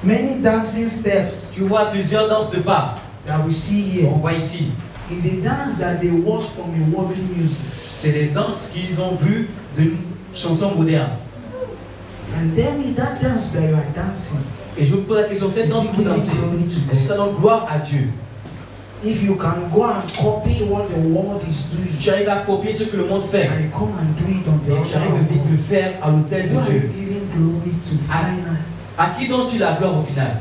Speaker 3: Many dancing steps
Speaker 2: Tu vois plusieurs danses de pas
Speaker 3: that we see here.
Speaker 2: qu'on voit ici.
Speaker 3: Is a dance that they watch from a worldly music.
Speaker 2: C'est les danses qu'ils ont vues de chansons modernes.
Speaker 3: And then in that dance that you are dancing,
Speaker 2: Et je vous pose la question, cette danse que vous dansez, est-ce que ça donne gloire à Dieu?
Speaker 3: if you can go and copy what the world is doing,
Speaker 2: Tu arrives à copier ce que le monde fait.
Speaker 3: and you come and do it on the
Speaker 2: Et tu arrives
Speaker 3: altar,
Speaker 2: à le faire à l'autel
Speaker 3: you
Speaker 2: de
Speaker 3: are
Speaker 2: Dieu.
Speaker 3: giving glory to final.
Speaker 2: À qui donnes-tu la gloire au final?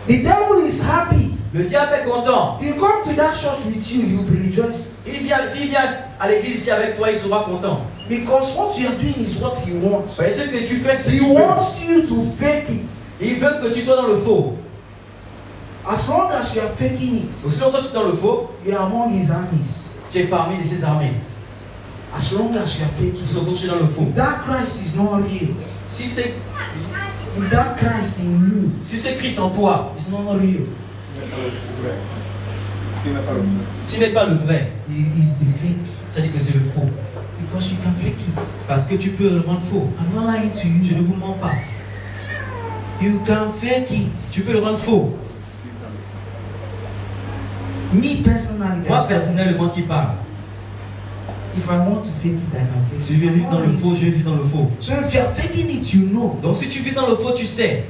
Speaker 3: The devil is happy.
Speaker 2: Le diable est content.
Speaker 3: You come to that church with you, you'll be rejoicing.
Speaker 2: S'il vient à l'église ici avec toi, il sera content.
Speaker 3: Because what you are doing is what he wants.
Speaker 2: Et ce que tu fais, c'est ce
Speaker 3: He
Speaker 2: qu'il veut.
Speaker 3: wants you to fake it.
Speaker 2: Il veut que tu sois dans le faux.
Speaker 3: As long as you are faking it,
Speaker 2: Aussi longtemps que tu es dans le faux,
Speaker 3: you are among his armies.
Speaker 2: tu es parmi ses armées.
Speaker 3: As long as you are faking
Speaker 2: Aussi longtemps que
Speaker 3: it.
Speaker 2: tu es dans le faux.
Speaker 3: If that Christ is not real,
Speaker 2: Si c'est
Speaker 3: if that Christ in
Speaker 2: Christ en toi,
Speaker 3: you is not real,
Speaker 2: s'il n'est pas le vrai,
Speaker 3: he is the fake.
Speaker 2: ça dit que c'est le faux.
Speaker 3: Because you can fake it.
Speaker 2: Parce que tu peux le rendre faux.
Speaker 3: I'm not lying to
Speaker 2: Je ne
Speaker 3: you.
Speaker 2: vous mens pas.
Speaker 3: You can fake it.
Speaker 2: Tu peux le rendre faux.
Speaker 3: Me personally,
Speaker 2: Moi,
Speaker 3: that's
Speaker 2: personnellement, qui parle.
Speaker 3: if I want to fake it, I can fake
Speaker 2: Si
Speaker 3: it.
Speaker 2: je vais vivre dans le faux, je vais vivre dans le faux.
Speaker 3: So if you are faking it, you know.
Speaker 2: Donc si tu vis dans le faux, tu sais.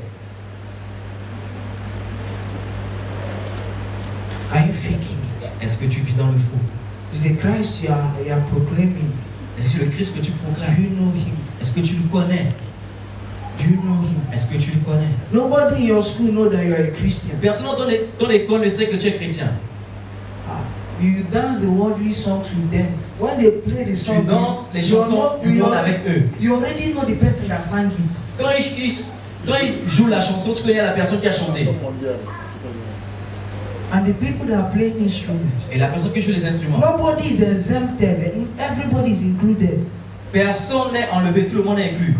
Speaker 3: Are you faking it?
Speaker 2: Est-ce que tu vis dans le faux?
Speaker 3: Is the Christ you are proclaiming?
Speaker 2: Est-ce que le Christ que tu
Speaker 3: Do
Speaker 2: proclames?
Speaker 3: you know him?
Speaker 2: Est-ce que tu le connais?
Speaker 3: Do you know him?
Speaker 2: Est-ce que tu le connais?
Speaker 3: Nobody in your school know that you are a Christian.
Speaker 2: Personne dans ton école ne sait que tu es chrétien.
Speaker 3: Ah, you dance the worldly songs with them. When they play the
Speaker 2: Tu
Speaker 3: song,
Speaker 2: danses les
Speaker 3: you are
Speaker 2: chansons
Speaker 3: not-
Speaker 2: du
Speaker 3: you
Speaker 2: monde
Speaker 3: are-
Speaker 2: avec eux.
Speaker 3: you already know the person that sang it.
Speaker 2: Quand ils jouent la chanson, tu connais la personne qui a chanté.
Speaker 3: And the people that are playing instruments.
Speaker 2: Et la personne qui joue les instruments.
Speaker 3: Nobody is exempted. Everybody is included.
Speaker 2: Personne n'est enlevé, tout le monde est inclus.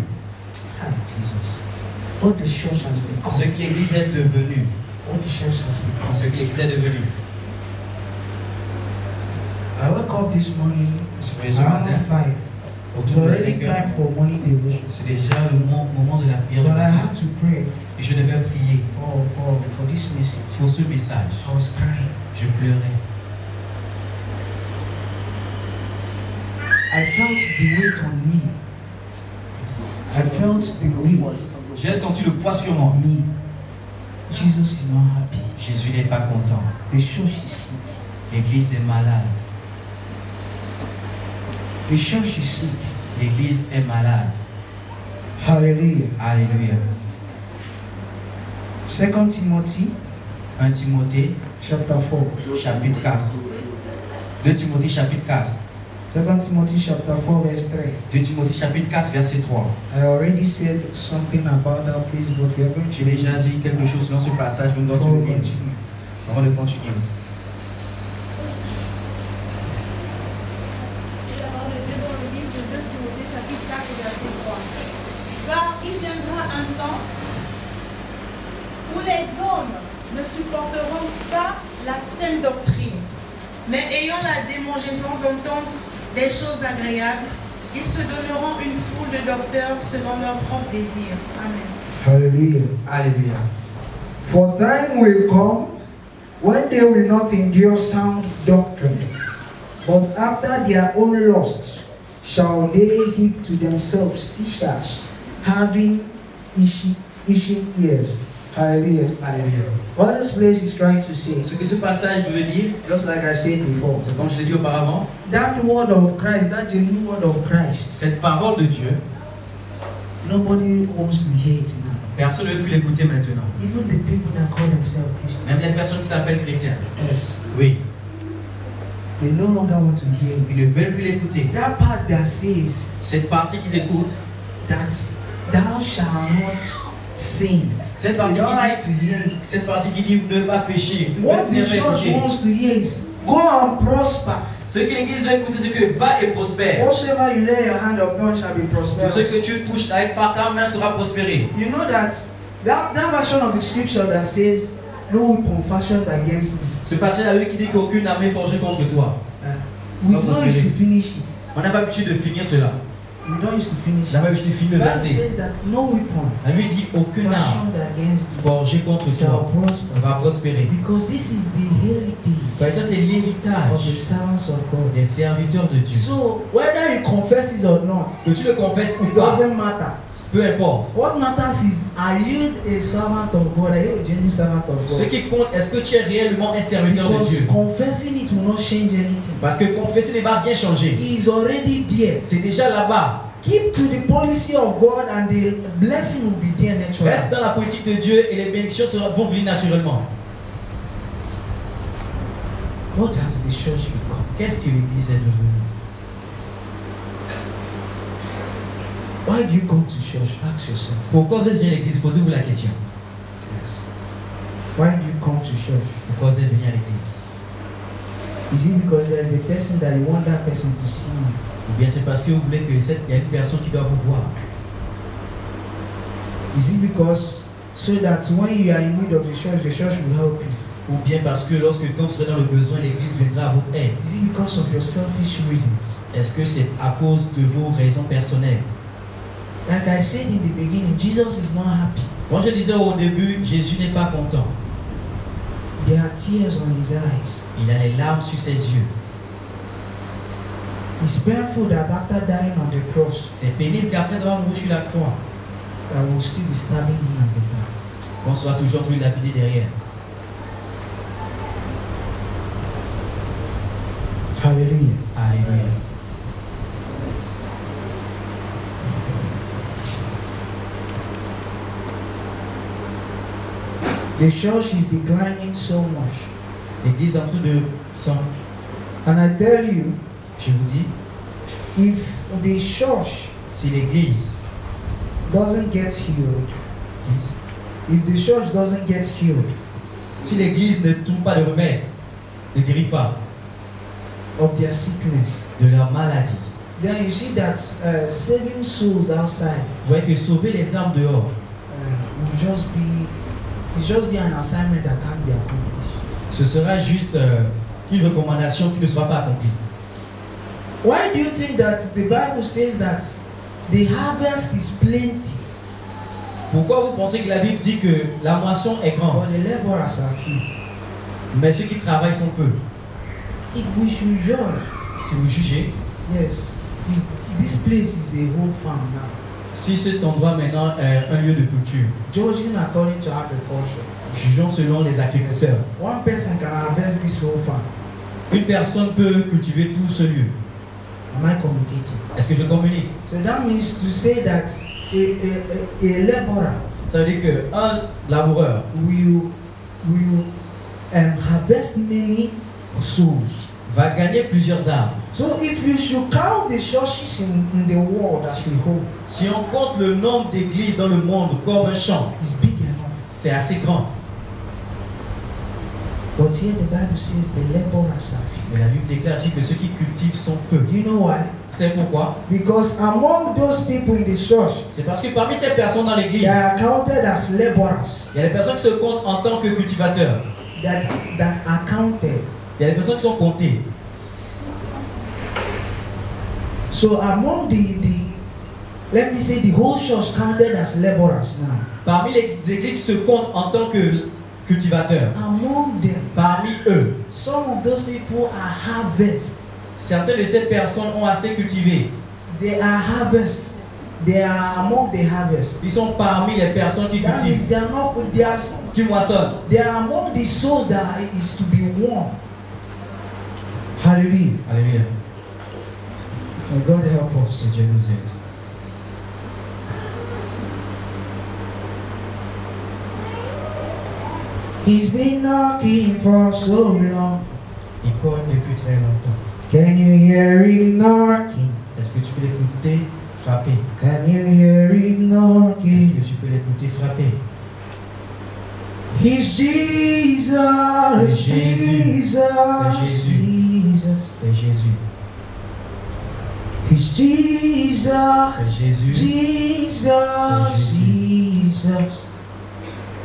Speaker 3: Hi, Jesus. What the church has become.
Speaker 2: Ce que l'Église est devenue.
Speaker 3: What the church has become.
Speaker 2: Ce que l'Église est devenue.
Speaker 3: I woke up this morning
Speaker 2: Ce ce
Speaker 3: around
Speaker 2: matin,
Speaker 3: 5. It's
Speaker 2: autour de
Speaker 3: already
Speaker 2: 5 heures,
Speaker 3: time for morning devotion.
Speaker 2: c'est déjà le moment de la prière de
Speaker 3: But I
Speaker 2: matin.
Speaker 3: had to pray
Speaker 2: Et je devais prier
Speaker 3: for this message.
Speaker 2: pour ce message.
Speaker 3: I was crying.
Speaker 2: Je pleurais.
Speaker 3: I felt the weight on me. I felt the weight
Speaker 2: J'ai senti le poids sur moi.
Speaker 3: on me. Jesus is not happy.
Speaker 2: Jésus n'est pas content.
Speaker 3: The church is sick.
Speaker 2: L'Église est malade.
Speaker 3: The church is sick.
Speaker 2: L'Église est malade.
Speaker 3: Hallelujah.
Speaker 2: Alléluia.
Speaker 3: 2 Timothy
Speaker 2: 1 Timothée,
Speaker 3: chapter 4.
Speaker 2: chapitre 4. 2 Timothée, chapitre 4.
Speaker 3: 2 Timothy chapter 4 verse 3.
Speaker 2: 2 Timothée, chapitre 4, verset 3.
Speaker 3: I already said something about that place, but we are going
Speaker 2: J'ai
Speaker 3: to
Speaker 2: déjà dit quelque chose dans ce passage, mais nous
Speaker 3: before
Speaker 2: devons
Speaker 3: we
Speaker 2: lire
Speaker 3: continue.
Speaker 2: avant de continuer.
Speaker 4: La parole de Dieu dans le livre de 2 Timothée, chapitre 4, verset 3. Car il viendra un temps où les hommes ne supporteront pas la saine doctrine, mais ayant la démangeaison d'entendre des choses agréables, ils se donneront une foule de docteurs selon leur propre désir. Amen.
Speaker 3: Hallelujah.
Speaker 2: Alléluia.
Speaker 3: For time will come when they will not endure sound doctrine, But after their own lusts shall they heap to themselves teachers, having itching ears. Hallelujah.
Speaker 2: Alléluia.
Speaker 3: What this place is trying to say,
Speaker 2: Ce que ce passage veut dire,
Speaker 3: just like I said before,
Speaker 2: c'est comme je l'ai dit auparavant,
Speaker 3: that word of Christ, that genuine word of Christ,
Speaker 2: cette parole de Dieu,
Speaker 3: nobody wants to hear it now.
Speaker 2: personne ne veut plus l'écouter maintenant.
Speaker 3: Even the people that call themselves Christians.
Speaker 2: Même les personnes qui s'appellent chrétiens.
Speaker 3: Yes.
Speaker 2: Oui,
Speaker 3: They no longer want to hear
Speaker 2: ils
Speaker 3: it.
Speaker 2: ne veulent plus l'écouter.
Speaker 3: That part that says
Speaker 2: Cette partie qu'ils écoutent,
Speaker 3: that thou shalt not sin.
Speaker 2: cette
Speaker 3: They
Speaker 2: partie,
Speaker 3: don't like
Speaker 2: qui
Speaker 3: to
Speaker 2: dit,
Speaker 3: hear it.
Speaker 2: cette partie qui dit ne pas pécher,
Speaker 3: What
Speaker 2: ne
Speaker 3: the
Speaker 2: pas
Speaker 3: church
Speaker 2: écouter.
Speaker 3: wants to hear is go and prosper.
Speaker 2: Ce que l'église veut écouter, c'est que va et prospère.
Speaker 3: Whatsoever you lay your hand upon shall be
Speaker 2: Tout ce
Speaker 3: prosperous.
Speaker 2: que tu touches avec par ta main sera prospéré.
Speaker 3: You know that version of the scripture that says no weapon fashioned against me.
Speaker 2: Ce passage-là qui dit qu'aucune armée forgée contre toi.
Speaker 3: We
Speaker 2: Not
Speaker 3: don't used to finish it.
Speaker 2: On n'a pas l'habitude de finir cela.
Speaker 3: We don't used to finish
Speaker 2: On n'a
Speaker 3: it.
Speaker 2: pas l'habitude de finir
Speaker 3: The
Speaker 2: le
Speaker 3: Bible
Speaker 2: verset.
Speaker 3: says that no weapon
Speaker 2: La Bible dit aucune arme
Speaker 3: fashioned against me
Speaker 2: forgée contre
Speaker 3: shall
Speaker 2: toi
Speaker 3: prosper.
Speaker 2: va prospérer.
Speaker 3: Because this is the heritage
Speaker 2: Parce que ça, c'est
Speaker 3: of the
Speaker 2: l'héritage
Speaker 3: servants of God.
Speaker 2: des serviteurs de Dieu.
Speaker 3: So whether you confess it or not,
Speaker 2: Que tu le confesses ou
Speaker 3: it
Speaker 2: pas,
Speaker 3: doesn't matter.
Speaker 2: peu importe.
Speaker 3: What matters is, are you a servant of God? Are you a genuine servant of
Speaker 2: Ce
Speaker 3: God?
Speaker 2: qui compte, est-ce que tu es réellement un serviteur de
Speaker 3: Because
Speaker 2: Dieu?
Speaker 3: confessing it will not change anything.
Speaker 2: Parce que confesser ne va rien changer.
Speaker 3: He is already there.
Speaker 2: C'est déjà là-bas.
Speaker 3: Keep to the policy of God and the blessing will be there
Speaker 2: Reste
Speaker 3: naturally.
Speaker 2: dans la politique de Dieu et les bénédictions vont venir naturellement.
Speaker 3: What has the church become?
Speaker 2: Qu'est-ce que l'Église est devenue?
Speaker 3: Why do you come to church? Ask yourself.
Speaker 2: Pourquoi vous êtes venu à l'Église? Posez-vous la question.
Speaker 3: Yes. Why do you come to church?
Speaker 2: Pourquoi vous êtes venu à l'Église?
Speaker 3: Is it because there is a person that you want that person to see you?
Speaker 2: Ou bien c'est parce que vous voulez qu'il y a une personne qui doit vous voir?
Speaker 3: Is it because so that when you are in need of the church will help you?
Speaker 2: Ou bien parce que lorsque quand vous serez dans le besoin, l'Église viendra à votre aide?
Speaker 3: Is it because of your selfish reasons?
Speaker 2: Est-ce que c'est à cause de vos raisons personnelles?
Speaker 3: Like I said in the beginning, Jesus is not happy.
Speaker 2: Quand je disais au début, Jésus n'est pas content.
Speaker 3: There are tears on his eyes.
Speaker 2: Il a les larmes sur ses yeux.
Speaker 3: It's painful that after dying on the cross,
Speaker 2: C'est pénible qu'après avoir mouru sur la croix,
Speaker 3: I will still be stabbing him at the back.
Speaker 2: qu'on soit toujours tout lapidé derrière.
Speaker 3: Hallelujah.
Speaker 2: Alléluia.
Speaker 3: The church is declining so much.
Speaker 2: L'Église est en train de s'en...
Speaker 3: And I tell you,
Speaker 2: Je vous dis,
Speaker 3: if the church
Speaker 2: si l'Église,
Speaker 3: doesn't get healed, if the church doesn't get healed
Speaker 2: si l'Église ne trouve pas de remède, ne guérit pas
Speaker 3: of their sickness,
Speaker 2: de leur maladie,
Speaker 3: then you see that saving souls outside
Speaker 2: vous voyez que sauver les âmes dehors,
Speaker 3: will just be an assignment that can't be accomplished.
Speaker 2: ce sera juste une recommandation qui ne sera pas accomplie.
Speaker 3: Why do you think that the Bible says that the harvest is plenty,
Speaker 2: Pourquoi vous pensez que la Bible dit que la moisson est grande,
Speaker 3: but the laborers are few?
Speaker 2: mais ceux qui travaillent sont peu?
Speaker 3: If we should judge,
Speaker 2: Si vous jugez,
Speaker 3: yes, this place is a whole farm now.
Speaker 2: si cet endroit maintenant est un lieu de culture,
Speaker 3: Judging according to agriculture,
Speaker 2: jugeons selon les agriculteurs.
Speaker 3: one person can harvest this whole farm.
Speaker 2: Une personne peut cultiver tout ce lieu.
Speaker 3: Am I communicating?
Speaker 2: Est-ce que je communique?
Speaker 3: So that means to say that a laborer
Speaker 2: Ça veut dire qu'un laboureur
Speaker 3: will harvest many souls.
Speaker 2: va gagner plusieurs âmes.
Speaker 3: So if you should count the churches in the world as a whole,
Speaker 2: Si on compte le nombre d'églises dans le monde comme un champ,
Speaker 3: it's big enough.
Speaker 2: c'est assez grand.
Speaker 3: But here the Bible says the laborers are few.
Speaker 2: Mais la Bible déclare ici que ceux qui cultivent sont peu.
Speaker 3: Do you know why?
Speaker 2: Vous savez pourquoi?
Speaker 3: Because among those people in the church,
Speaker 2: C'est parce que parmi ces personnes dans l'église,
Speaker 3: they are counted as laborers.
Speaker 2: il y a des personnes qui se comptent en tant que cultivateurs.
Speaker 3: That are counted.
Speaker 2: Il y a des personnes qui sont comptées.
Speaker 3: So among let me say the whole church counted as laborers now.
Speaker 2: Parmi les églises qui se comptent en tant que cultivateurs.
Speaker 3: Among them,
Speaker 2: Parmi eux,
Speaker 3: some of those people are harvest.
Speaker 2: Certaines de ces personnes ont assez cultivé.
Speaker 3: They are harvest. They are among the harvest.
Speaker 2: Ils sont parmi les personnes qui
Speaker 3: That means
Speaker 2: cultivent,
Speaker 3: they are not.
Speaker 2: qui moissonnent.
Speaker 3: They are among the souls that is to be won. Hallelujah.
Speaker 2: Alléluia.
Speaker 3: May God help us.
Speaker 2: Que Dieu nous aide.
Speaker 3: He's been knocking for so long.
Speaker 2: Il cogne depuis très longtemps.
Speaker 3: Can you hear him knocking?
Speaker 2: Est-ce que tu peux l'écouter frapper?
Speaker 3: Can you hear him
Speaker 2: Est-ce
Speaker 3: knocking?
Speaker 2: que tu peux l'écouter frapper?
Speaker 3: He's Jesus.
Speaker 2: C'est Jésus.
Speaker 3: Jesus.
Speaker 2: C'est Jésus.
Speaker 3: Jesus.
Speaker 2: C'est Jésus.
Speaker 3: He's Jesus.
Speaker 2: C'est Jésus.
Speaker 3: Jesus.
Speaker 2: Jésus.
Speaker 3: Jesus.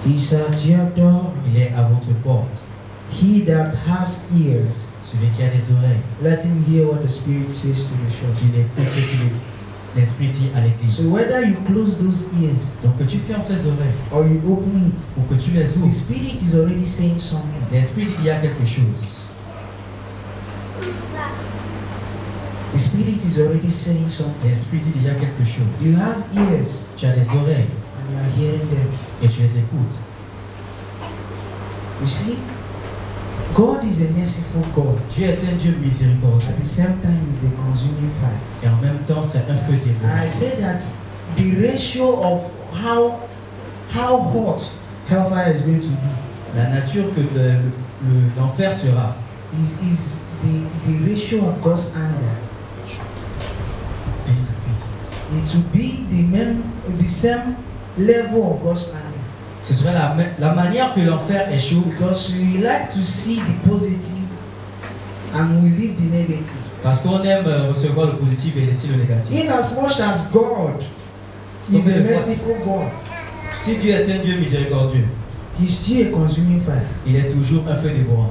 Speaker 3: He's at your door.
Speaker 2: Il est à votre porte.
Speaker 3: He that has ears,
Speaker 2: Celui qui a des oreilles,
Speaker 3: let him hear what the Spirit says to the church.
Speaker 2: qu'il écoute ce que l'Esprit dit à l'église.
Speaker 3: So whether you close those ears
Speaker 2: Donc que tu fermes ses oreilles
Speaker 3: or you open it,
Speaker 2: ou que tu les
Speaker 3: the
Speaker 2: ouvres,
Speaker 3: Spirit is already saying something.
Speaker 2: l'Esprit dit qu'il y a quelque chose.
Speaker 3: The Spirit is already saying something.
Speaker 2: L'Esprit dit qu'il y a quelque chose.
Speaker 3: You have ears
Speaker 2: Tu as des oreilles
Speaker 3: and you are hearing them.
Speaker 2: et tu les écoutes.
Speaker 3: You see, God is a merciful God.
Speaker 2: Dieu est un Dieu miséricordieux
Speaker 3: At the same time, He's a consuming fire.
Speaker 2: et en même temps c'est un feu dévorant.
Speaker 3: I say that the ratio of how hot hellfire is going to be
Speaker 2: La nature que l'enfer sera,
Speaker 3: is the ratio of God's anger. It will be the same level of God's anger.
Speaker 2: ce sera la manière que l'enfer est chaud,
Speaker 3: Because we like to see the positive and we leave the negative.
Speaker 2: parce qu'on aime recevoir le positif et laisser le négatif.
Speaker 3: In as much as God is a merciful God,
Speaker 2: Si Dieu est un Dieu miséricordieux,
Speaker 3: He's still a consuming fire.
Speaker 2: il est toujours un feu dévorant.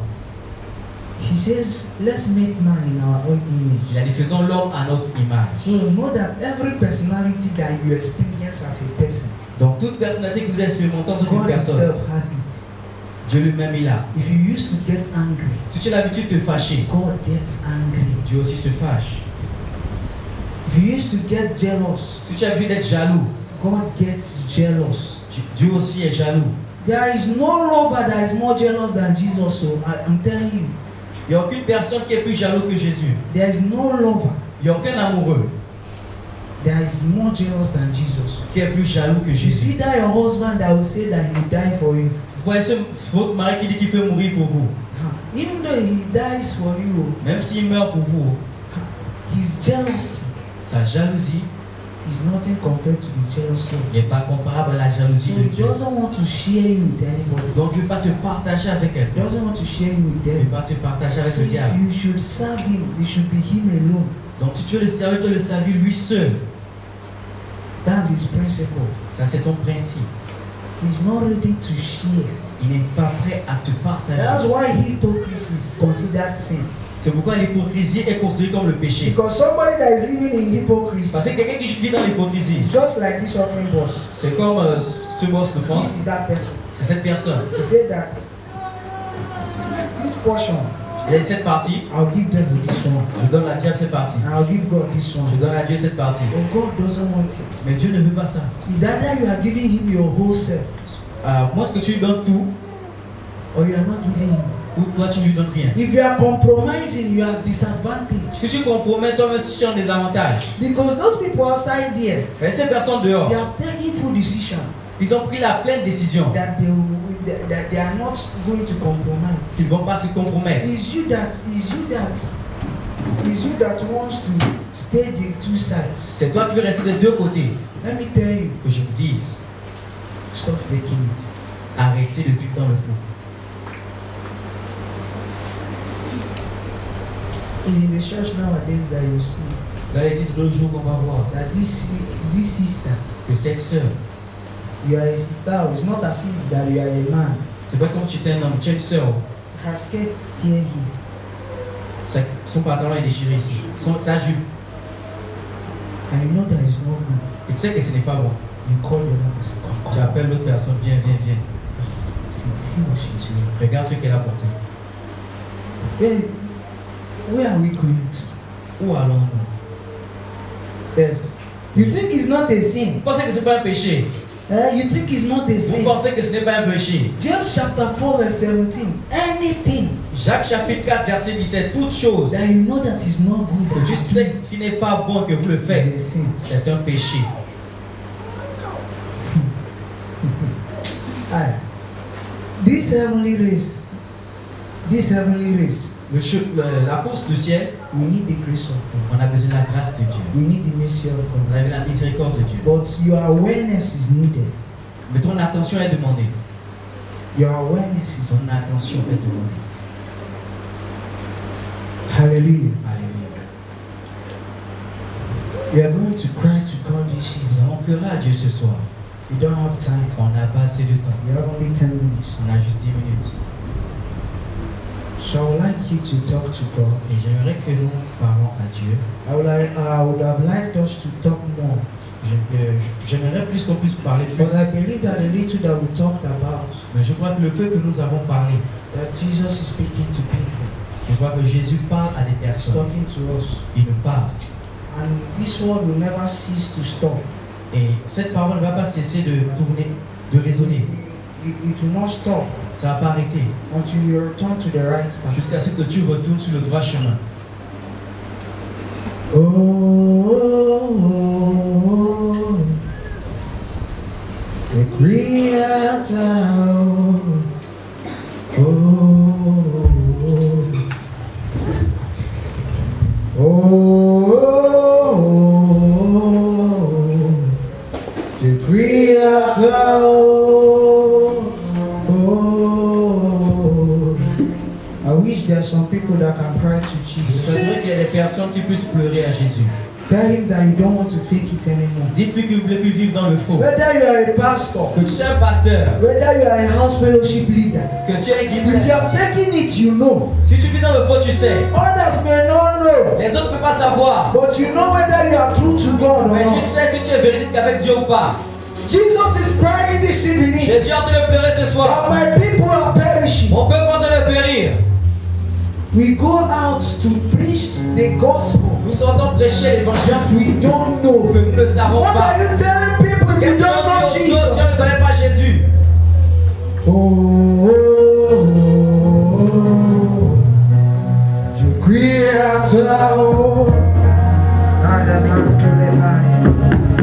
Speaker 3: He says, let's make man in our own
Speaker 2: Il
Speaker 3: image.
Speaker 2: a dit faisons l'homme à notre image.
Speaker 3: So know that every personality that you experience as a person,
Speaker 2: Donc toute personnalité que vous expérimentez en tant qu'une
Speaker 3: God
Speaker 2: personne,
Speaker 3: Himself has it.
Speaker 2: Dieu lui-même il a.
Speaker 3: If you used to get angry,
Speaker 2: Si tu as l'habitude de te fâcher,
Speaker 3: God gets angry.
Speaker 2: Dieu aussi se fâche.
Speaker 3: If you used to get jealous,
Speaker 2: Si tu as vu d'être jaloux,
Speaker 3: God gets jealous.
Speaker 2: Dieu aussi est jaloux.
Speaker 3: There is no lover that is more jealous than Jesus. So I'm telling you,
Speaker 2: Il n'y a aucune personne qui est plus jaloux que Jésus.
Speaker 3: there is no lover
Speaker 2: Il n'y a aucun amoureux
Speaker 3: that is more jealous than Jesus.
Speaker 2: qui est plus jaloux que
Speaker 3: You see
Speaker 2: Jésus.
Speaker 3: that your husband that will say that he will die for you.
Speaker 2: Vous voyez votre mari qui dit qu'il peut mourir pour vous.
Speaker 3: Even though he dies for you,
Speaker 2: Même s'il meurt pour vous,
Speaker 3: his jealousy
Speaker 2: sa jalousie
Speaker 3: is nothing compared to the jealousy of
Speaker 2: n'est
Speaker 3: Jesus.
Speaker 2: pas comparable à la jalousie
Speaker 3: So
Speaker 2: de
Speaker 3: he
Speaker 2: Dieu.
Speaker 3: doesn't want to share you with anybody.
Speaker 2: Donc il ne veut pas te partager avec
Speaker 3: He
Speaker 2: quelqu'un.
Speaker 3: doesn't want to share you with
Speaker 2: Il ne
Speaker 3: them.
Speaker 2: veut pas te partager avec
Speaker 3: So
Speaker 2: le
Speaker 3: if
Speaker 2: diable.
Speaker 3: you should serve him, it should be him alone.
Speaker 2: Donc si tu veux le servir, tu dois le servir lui seul.
Speaker 3: That's his principle.
Speaker 2: Ça c'est son principe.
Speaker 3: He's not ready to share.
Speaker 2: Il n'est pas prêt à te
Speaker 3: That's
Speaker 2: partager.
Speaker 3: why hypocrisy is considered sin.
Speaker 2: C'est pourquoi l'hypocrisie est considérée comme le péché.
Speaker 3: Because somebody that is living in hypocrisy
Speaker 2: Parce que quelqu'un qui vit dans l'hypocrisie,
Speaker 3: is just like this offering boss.
Speaker 2: c'est comme ce boss de France,
Speaker 3: This is that person.
Speaker 2: c'est cette personne.
Speaker 3: He said that this portion
Speaker 2: Il a dit cette partie,
Speaker 3: I'll give them with this one.
Speaker 2: je donne à diable cette partie.
Speaker 3: And I'll give God this
Speaker 2: Je
Speaker 3: one.
Speaker 2: donne à Dieu cette partie.
Speaker 3: But God doesn't want it.
Speaker 2: Mais Dieu ne veut pas ça.
Speaker 3: It's either you are giving him your whole self
Speaker 2: Moi, ce que tu lui donnes tout,
Speaker 3: or you are not giving him.
Speaker 2: ou toi tu lui donnes rien.
Speaker 3: If you are compromising, you are disadvantaged.
Speaker 2: Si tu compromets toi-même, si tu as des avantages.
Speaker 3: Because those people outside there,
Speaker 2: Mais ces personnes dehors,
Speaker 3: they have taken full decision
Speaker 2: ils ont pris la pleine décision
Speaker 3: that they are not going to compromise.
Speaker 2: qu'ils ne vont pas se compromettre.
Speaker 3: Is you that wants to stay the two sides.
Speaker 2: C'est toi qui veux rester des deux côtés.
Speaker 3: Let me tell you,
Speaker 2: Que je vous dise,
Speaker 3: stop faking it.
Speaker 2: arrêtez de vivre dans le faux.
Speaker 3: It's in the church nowadays that you see
Speaker 2: Dans l'église de l'autre jour qu'on va voir
Speaker 3: that this sister,
Speaker 2: que cette sœur,
Speaker 3: you are a sister. It's not as if that you are a man.
Speaker 2: c'est pas comme tu es un homme, tu es une sœur.
Speaker 3: Her skirt tear here.
Speaker 2: Son pantalon est déchiré ici. Sa jupe.
Speaker 3: And you know that is not good.
Speaker 2: Et tu sais que ce n'est pas bon.
Speaker 3: You call your mom and say,
Speaker 2: Tu appelles l'autre personne, viens.
Speaker 3: see what she's doing.
Speaker 2: Regarde ce qu'elle a porté.
Speaker 3: Where are we going to?
Speaker 2: Où allons-nous?
Speaker 3: Yes. You think it's not a sin?
Speaker 2: Vous pensez que ce n'est pas un péché?
Speaker 3: You think it's not a
Speaker 2: Vous
Speaker 3: sin?
Speaker 2: pensez que ce n'est pas un péché?
Speaker 3: James chapter 4 verse 17. Anything
Speaker 2: Jacques chapitre 4 verset 17. Toute chose
Speaker 3: that you know that is not good,
Speaker 2: que tu sais qui n'est pas bon que vous le faites,
Speaker 3: is a sin.
Speaker 2: c'est un péché.
Speaker 3: Aye. This heavenly race,
Speaker 2: La course du ciel,
Speaker 3: we need the grace of God.
Speaker 2: on a besoin de la grâce de Dieu.
Speaker 3: We need the mercy of
Speaker 2: On
Speaker 3: God.
Speaker 2: a besoin de la miséricorde de Dieu.
Speaker 3: But your awareness is needed.
Speaker 2: Mais ton attention est demandée.
Speaker 3: Your awareness is
Speaker 2: Ton attention est demandée.
Speaker 3: Hallelujah.
Speaker 2: Alléluia.
Speaker 3: We are going to cry to God this
Speaker 2: Nous
Speaker 3: evening.
Speaker 2: allons pleurer à Dieu ce soir.
Speaker 3: We don't have time.
Speaker 2: On n'a pas assez de temps.
Speaker 3: We have only 10 minutes.
Speaker 2: On a juste 10 minutes.
Speaker 3: So I would like you to talk to God.
Speaker 2: Et j'aimerais que nous parlons à Dieu.
Speaker 3: I would have liked us to talk more.
Speaker 2: J'aimerais plus qu'on puisse parler plus.
Speaker 3: But I believe that the little that we talked about,
Speaker 2: Mais je crois que le peu que nous avons parlé,
Speaker 3: that Jesus is speaking to people,
Speaker 2: je crois que Jésus parle à des
Speaker 3: He's
Speaker 2: personnes.
Speaker 3: talking to us.
Speaker 2: Il nous parle.
Speaker 3: And this word will never cease to stop.
Speaker 2: Et cette parole ne va pas cesser de tourner, de résonner.
Speaker 3: It will not stop
Speaker 2: Ça ne va pas arrêter
Speaker 3: until you return to the right path.
Speaker 2: jusqu'à ce que tu retournes sur le droit chemin.
Speaker 3: Oh, the Creator. The Creator. I wish there are some people that can cry to
Speaker 2: Je
Speaker 3: Jesus.
Speaker 2: souhaiterais qu'il y ait des personnes qui puissent pleurer à Jésus.
Speaker 3: Tell him that you don't want to fake it anymore.
Speaker 2: Dites-lui que vous ne voulez plus vivre dans le faux.
Speaker 3: Whether you are a pastor,
Speaker 2: Que tu sois un pasteur,
Speaker 3: whether you are a house fellowship leader,
Speaker 2: que tu es un
Speaker 3: if
Speaker 2: guide.
Speaker 3: you are faking it, you know.
Speaker 2: Si tu vis dans le faux, tu sais.
Speaker 3: Others may not know,
Speaker 2: Les autres ne peuvent pas savoir.
Speaker 3: but you know whether you are true to God or
Speaker 2: Mais tu
Speaker 3: not.
Speaker 2: sais si tu es véridique avec Dieu ou pas.
Speaker 3: Jesus is crying this evening
Speaker 2: Jésus est en train de pleurer ce
Speaker 3: that
Speaker 2: soir.
Speaker 3: my people are perishing.
Speaker 2: Mon peuple est en train de périr.
Speaker 3: We go out to preach the gospel
Speaker 2: Nous sortons prêcher l'évangile
Speaker 3: that we don't know.
Speaker 2: que nous ne savons
Speaker 3: What
Speaker 2: pas.
Speaker 3: are you telling people if
Speaker 2: Qu'est-ce
Speaker 3: you
Speaker 2: que
Speaker 3: don't know
Speaker 2: nous disons aux autres si on ne
Speaker 3: Jesus?
Speaker 2: connaît pas Jésus?
Speaker 3: The Creator. I don't know to live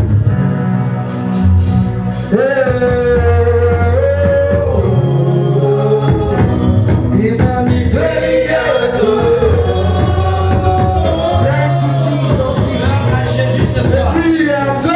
Speaker 2: À Jésus ce soir.
Speaker 3: Creator.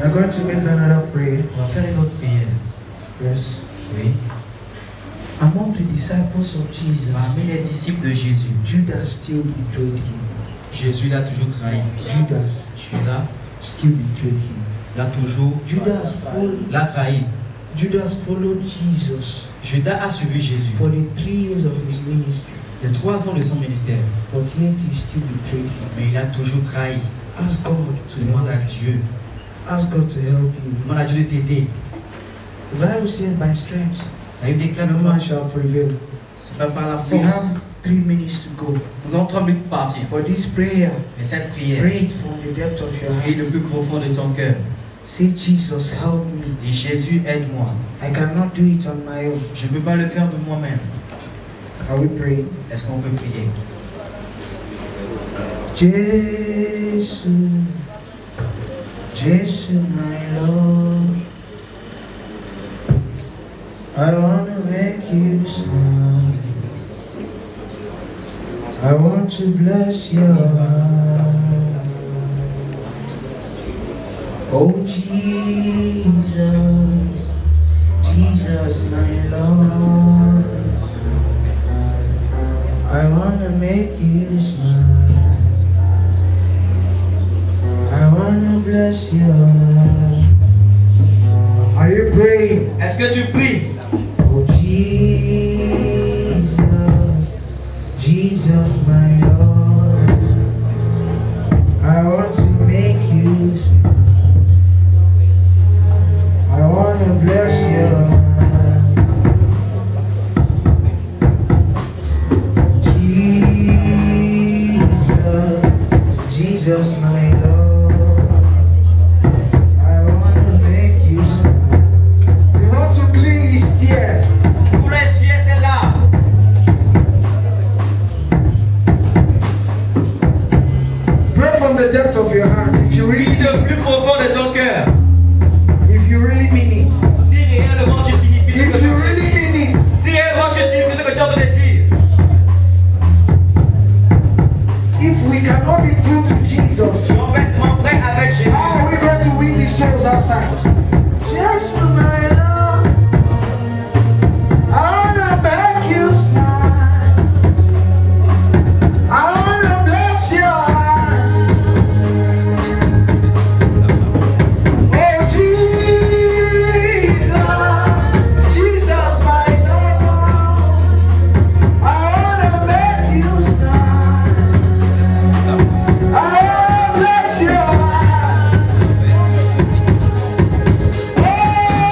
Speaker 3: We're going to make another prayer.
Speaker 2: On va faire une autre prière.
Speaker 3: Yes.
Speaker 2: Oui.
Speaker 3: Among the disciples of Jesus,
Speaker 2: Parmi les disciples de Jésus,
Speaker 3: Judas still betrayed him.
Speaker 2: Jésus l'a toujours trahi.
Speaker 3: Judas
Speaker 2: Judas
Speaker 3: still betrayed him.
Speaker 2: l'a toujours l'a trahi.
Speaker 3: Judas followed Jesus
Speaker 2: Judas a suivi Jésus
Speaker 3: for the 3 years of his ministry,
Speaker 2: les 3 ans de son ministère,
Speaker 3: but yet he still betrayed him.
Speaker 2: mais il a toujours trahi.
Speaker 3: Ask God to
Speaker 2: Demande à
Speaker 3: help.
Speaker 2: Dieu.
Speaker 3: Ask God to help you.
Speaker 2: Demande à Dieu de t'aider.
Speaker 3: The Bible says, by strength,
Speaker 2: La Bible déclare
Speaker 3: no man shall prevail.
Speaker 2: c'est pas par la
Speaker 3: We
Speaker 2: force.
Speaker 3: have 3 minutes to go.
Speaker 2: Nous avons 3 minutes pour partir.
Speaker 3: For this prayer,
Speaker 2: Mais cette prière,
Speaker 3: pray it from the depth of your
Speaker 2: prie
Speaker 3: heart.
Speaker 2: le plus profond de ton cœur.
Speaker 3: Say, Jesus, help me.
Speaker 2: Dis Jésus, aide-moi.
Speaker 3: I cannot do it on my own.
Speaker 2: Je ne peux pas le faire de moi-même.
Speaker 3: Are we praying?
Speaker 2: Est-ce qu'on peut prier?
Speaker 3: Jesus, Jesus, my Lord, I want to make you smile. I want to bless your heart. Oh Jesus, Jesus, my Lord, I want to make you smile. I want to bless your heart. Are you praying?
Speaker 2: Est-ce que tu pries?
Speaker 3: Oh Jesus, Jesus, my Lord, I want to make you smile. I want to bless your heart. Jesus, Jesus, my Lord, I want to make you smile. You want to clean his tears.
Speaker 2: Pour essuyer ses larmes.
Speaker 3: Pray from the depth of your heart. If you
Speaker 2: Prie
Speaker 3: really,
Speaker 2: le plus profond de ton cœur.
Speaker 3: if you really mean it.
Speaker 2: Si réellement tu signifies ce que
Speaker 3: If
Speaker 2: tu
Speaker 3: you
Speaker 2: as
Speaker 3: really
Speaker 2: dit.
Speaker 3: mean it.
Speaker 2: Si réellement tu signifies ce que tu es en train de dire.
Speaker 3: If we cannot be true to Jesus,
Speaker 2: Complètement vrai avec Jésus.
Speaker 3: how are we going to win the souls outside? Jesus, my Lord, I wanna make you smile. I wanna bless your heart. Oh Jesus, Jesus, my Lord, I wanna make you smile. I wanna bless your heart. Oh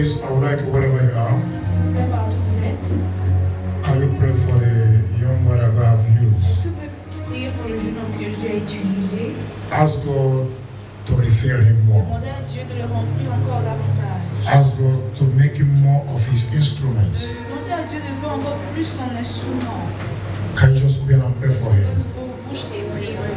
Speaker 5: Please, I would like, wherever you are,
Speaker 4: S'il vous plaît, partout où vous êtes,
Speaker 5: can you pray for the young man that God have used?
Speaker 4: est-ce que vous pouvez prier pour le jeune homme que Dieu a utilisé?
Speaker 5: Ask God to refill him more.
Speaker 4: Demandez à Dieu de le remplir encore davantage.
Speaker 5: Ask God to make him more of his instrument.
Speaker 4: Demandez à Dieu de faire encore plus son instrument.
Speaker 5: Can you just open and pray for him?
Speaker 4: Ouvre vos bouches et priez pour lui.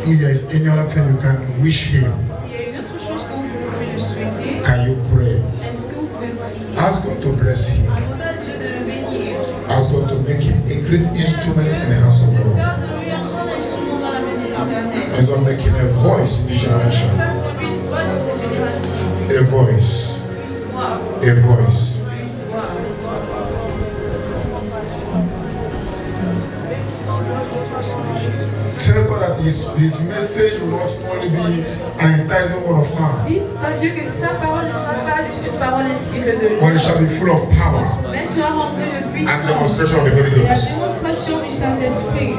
Speaker 5: If there is any other thing you can wish him,
Speaker 4: S'il y a une autre chose que vous pouvez le souhaiter,
Speaker 5: can you pray?
Speaker 4: est-ce que vous pouvez prier?
Speaker 5: Ask God to bless him.
Speaker 4: Demandez à Dieu de le bénir,
Speaker 5: Ask God to make him a great instrument in the house of
Speaker 4: de
Speaker 5: God.
Speaker 4: faire de lui un grand instrument dans la main de l'Éternel.
Speaker 5: And God make him a voice in this generation.
Speaker 4: Fasse de lui une voix dans cette génération.
Speaker 5: A voice.
Speaker 4: Une voix.
Speaker 5: A voice.
Speaker 4: Une voix.
Speaker 5: Tell God that his message will not only be an enticing word of man,
Speaker 4: Dites à Dieu que sa parole ne sera pas juste une parole inspirée de
Speaker 5: but it
Speaker 4: lui,
Speaker 5: shall be full of power
Speaker 4: mais sera remplie de
Speaker 5: and
Speaker 4: puissance
Speaker 5: demonstration of the Holy
Speaker 4: et la
Speaker 5: Ghost.
Speaker 4: démonstration du Saint-Esprit.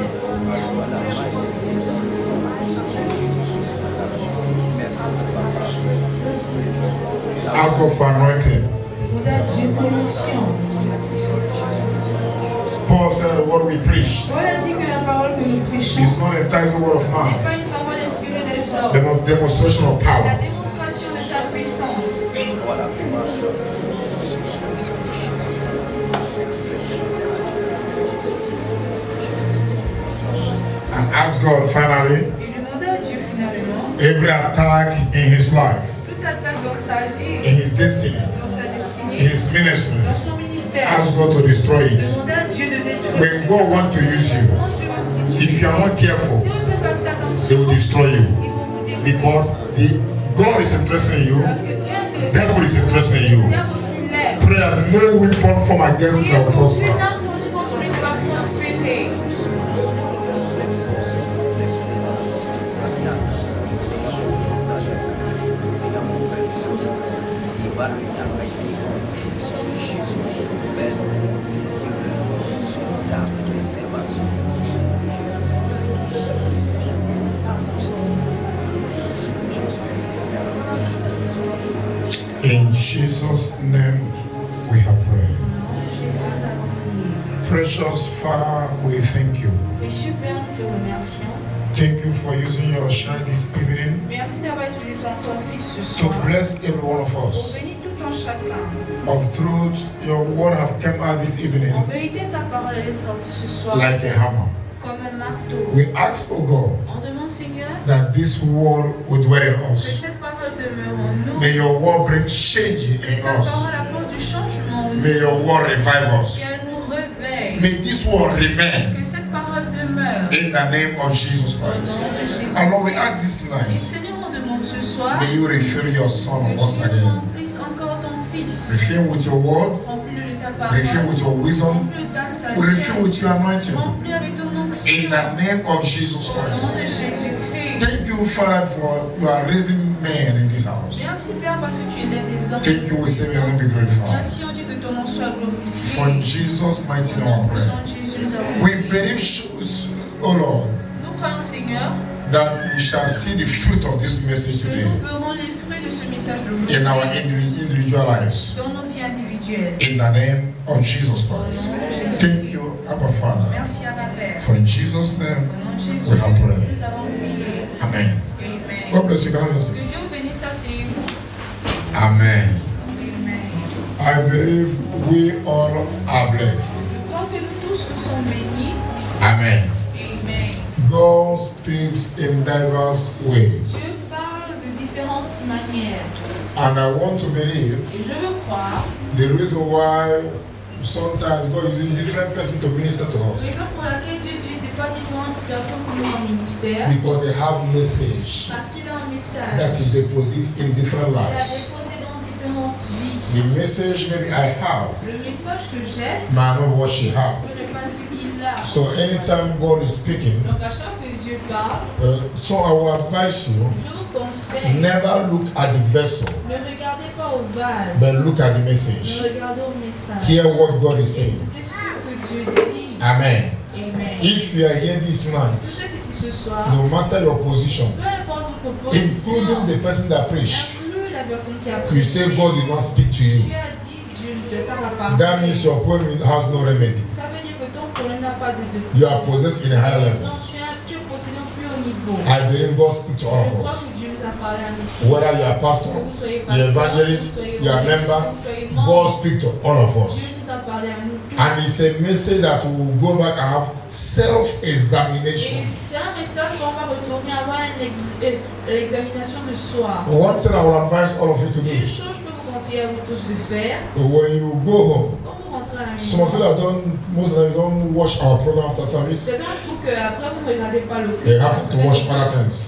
Speaker 5: Ask God for anointing.
Speaker 4: Demandez à Dieu pour l'onction.
Speaker 5: Paul said what we preach
Speaker 4: Paul a dit que la parole que nous prêchons
Speaker 5: is not an enticing word of
Speaker 4: n'est
Speaker 5: man,
Speaker 4: pas une parole inspirée des hommes,
Speaker 5: but a demonstration of
Speaker 4: la
Speaker 5: power.
Speaker 4: démonstration de sa puissance.
Speaker 5: And ask God finally,
Speaker 4: Et demandez à Dieu finalement,
Speaker 5: every attack in his life,
Speaker 4: toute attaque dans sa
Speaker 5: in
Speaker 4: vie,
Speaker 5: his destiny,
Speaker 4: dans sa
Speaker 5: in
Speaker 4: destinée,
Speaker 5: his ministry,
Speaker 4: dans son ministère,
Speaker 5: ask God to destroy it.
Speaker 4: demandez à Dieu de détruire.
Speaker 5: When God wants to use you,
Speaker 4: Quand Dieu va vous utiliser,
Speaker 5: if you are not careful,
Speaker 4: si vous ne faites pas ça
Speaker 5: they will
Speaker 4: attention,
Speaker 5: destroy you.
Speaker 4: ils vont vous détruire.
Speaker 5: Because God is interested in you,
Speaker 4: Parce que Dieu est intéressé.
Speaker 5: devil is interested in you.
Speaker 4: Dieu aussi l'aime.
Speaker 5: Pray that no weapon formed against you
Speaker 4: Priez
Speaker 5: will
Speaker 4: pour
Speaker 5: prosper.
Speaker 4: qu'une arme contre lui ne va prospérer.
Speaker 5: In Jesus' name we have prayed.
Speaker 4: Jésus, nous avons prié.
Speaker 5: Precious Father, we thank you.
Speaker 4: Précieux Père, nous te remercions.
Speaker 5: Thank you for using your shine this evening
Speaker 4: Merci d'avoir utilisé ton Fils ce
Speaker 5: to
Speaker 4: soir
Speaker 5: bless every one of
Speaker 4: pour
Speaker 5: us.
Speaker 4: bénir tout en chacun.
Speaker 5: Of truth, your word have come out this evening
Speaker 4: En vérité, ta parole elle est sortie ce soir
Speaker 5: like a hammer.
Speaker 4: comme un marteau.
Speaker 5: We ask, oh God,
Speaker 4: On demande, Seigneur,
Speaker 5: that this word would dwell in
Speaker 4: que
Speaker 5: us.
Speaker 4: cette parole demeure en nous.
Speaker 5: May your word bring change in
Speaker 4: Ta
Speaker 5: us.
Speaker 4: parole apporte du changement en nous.
Speaker 5: May your word revive us.
Speaker 4: Qu'elle nous réveille.
Speaker 5: May this word remain
Speaker 4: Que cette parole demeure.
Speaker 5: in the name of Jesus
Speaker 4: Au nom
Speaker 5: Christ.
Speaker 4: de Jésus.
Speaker 5: And Lord, we ask this
Speaker 4: Et
Speaker 5: night,
Speaker 4: Seigneur, on demande ce soir
Speaker 5: may you refill your son
Speaker 4: que
Speaker 5: once
Speaker 4: tu nous
Speaker 5: again.
Speaker 4: remplisses encore ton Fils.
Speaker 5: Refill with your word,
Speaker 4: Remplis-le de ta
Speaker 5: refill
Speaker 4: parole.
Speaker 5: with your wisdom,
Speaker 4: Remplis de ta
Speaker 5: refill with
Speaker 4: sagesse.
Speaker 5: your anointing.
Speaker 4: Remplis avec ton
Speaker 5: In
Speaker 4: onction.
Speaker 5: the name of Jesus
Speaker 4: Au nom
Speaker 5: Christ.
Speaker 4: de Jésus-Christ.
Speaker 5: Thank you, Father, for you are raising men in this house.
Speaker 4: Merci Père parce que tu élèves des hommes.
Speaker 5: Thank you, we say your name be glorified.
Speaker 4: Merci on dit que ton nom soit
Speaker 5: For in
Speaker 4: glorifié.
Speaker 5: Jesus' mighty
Speaker 4: Au
Speaker 5: name
Speaker 4: nom
Speaker 5: I
Speaker 4: puissant
Speaker 5: pray.
Speaker 4: de Jésus, nous avons
Speaker 5: We
Speaker 4: prié.
Speaker 5: believe, oh Lord,
Speaker 4: Nous croyons, Seigneur,
Speaker 5: that we shall see the fruit of this message
Speaker 4: que
Speaker 5: today
Speaker 4: nous verrons les fruits de ce message d'aujourd'hui
Speaker 5: in our individual lives.
Speaker 4: dans nos vies individuelles.
Speaker 5: In the name of Jesus Christ. Thank you, Abba Father.
Speaker 4: Merci à ta Père.
Speaker 5: For in Jesus' name,
Speaker 4: Au nom de Jésus,
Speaker 5: we have prayed.
Speaker 4: nous avons prié.
Speaker 5: Amen.
Speaker 4: Amen.
Speaker 5: God bless you guys.
Speaker 4: Que Dieu vous bénisse assez.
Speaker 5: Amen.
Speaker 4: Amen.
Speaker 5: I believe we all are blessed.
Speaker 4: Je crois que nous tous nous sommes bénis.
Speaker 5: Amen.
Speaker 4: Amen.
Speaker 5: God speaks in diverse ways.
Speaker 4: Dieu parle de différentes manières.
Speaker 5: And I want to believe
Speaker 4: Et je veux croire,
Speaker 5: the reason why sometimes God using different person to minister to us
Speaker 4: raison pour laquelle Dieu utilise des fois différentes personnes pour nous dans le ministère,
Speaker 5: because they have message
Speaker 4: parce qu'il a un message.
Speaker 5: that he deposits in different
Speaker 4: Il a
Speaker 5: lives.
Speaker 4: déposé dans différentes vies.
Speaker 5: The message maybe I have
Speaker 4: Le message que j'ai,
Speaker 5: might not what she have.
Speaker 4: je ne pas ce qu'il a.
Speaker 5: So anytime God is speaking,
Speaker 4: Donc à chaque fois que Dieu parle,
Speaker 5: so I will advise you,
Speaker 4: je vous conseille,
Speaker 5: never look at the vessel,
Speaker 4: ne regardez pas au vase,
Speaker 5: but look at the
Speaker 4: mais
Speaker 5: message.
Speaker 4: regardez au message.
Speaker 5: Hear what God is saying.
Speaker 4: Écoutez ce que Dieu dit.
Speaker 5: Amen.
Speaker 4: Amen.
Speaker 5: If you are here this
Speaker 4: Si
Speaker 5: night,
Speaker 4: vous êtes ici ce soir,
Speaker 5: no matter your position,
Speaker 4: peu importe votre position,
Speaker 5: including the person that preach,
Speaker 4: inclut la personne qui a
Speaker 5: You say
Speaker 4: prêché,
Speaker 5: God did not speak to you.
Speaker 4: tu as dit Dieu ne t'a pas parlé.
Speaker 5: That means your problem has no remedy.
Speaker 4: Ça veut dire que ton problème n'a pas de
Speaker 5: You are possessed in a higher level.
Speaker 4: Tu es possédé au plus haut niveau.
Speaker 5: I believe God speaks to all
Speaker 4: Je
Speaker 5: of
Speaker 4: crois
Speaker 5: us.
Speaker 4: que Dieu nous a parlé à nous.
Speaker 5: Whether you are pastor,
Speaker 4: Que vous soyez
Speaker 5: you are
Speaker 4: pasteur,
Speaker 5: evangelist,
Speaker 4: que vous soyez
Speaker 5: you are
Speaker 4: évangéliste,
Speaker 5: member,
Speaker 4: que vous soyez
Speaker 5: God
Speaker 4: membre,
Speaker 5: speaks to all of us.
Speaker 4: Dieu nous a parlé à nous tous.
Speaker 5: And it's a message that we will go back and have self-examination.
Speaker 4: Et c'est un message qu'on va retourner avoir l'examination de soi.
Speaker 5: One thing I will advise all of you to
Speaker 4: Une
Speaker 5: do,
Speaker 4: chose je peux vous conseiller à vous tous de faire,
Speaker 5: when you go home,
Speaker 4: quand vous rentrez à la
Speaker 5: some of you
Speaker 4: maison,
Speaker 5: that don't, most of you don't watch our program after service,
Speaker 4: c'est d'entre vous qu'après vous ne regardez pas le
Speaker 5: they have to watch other things.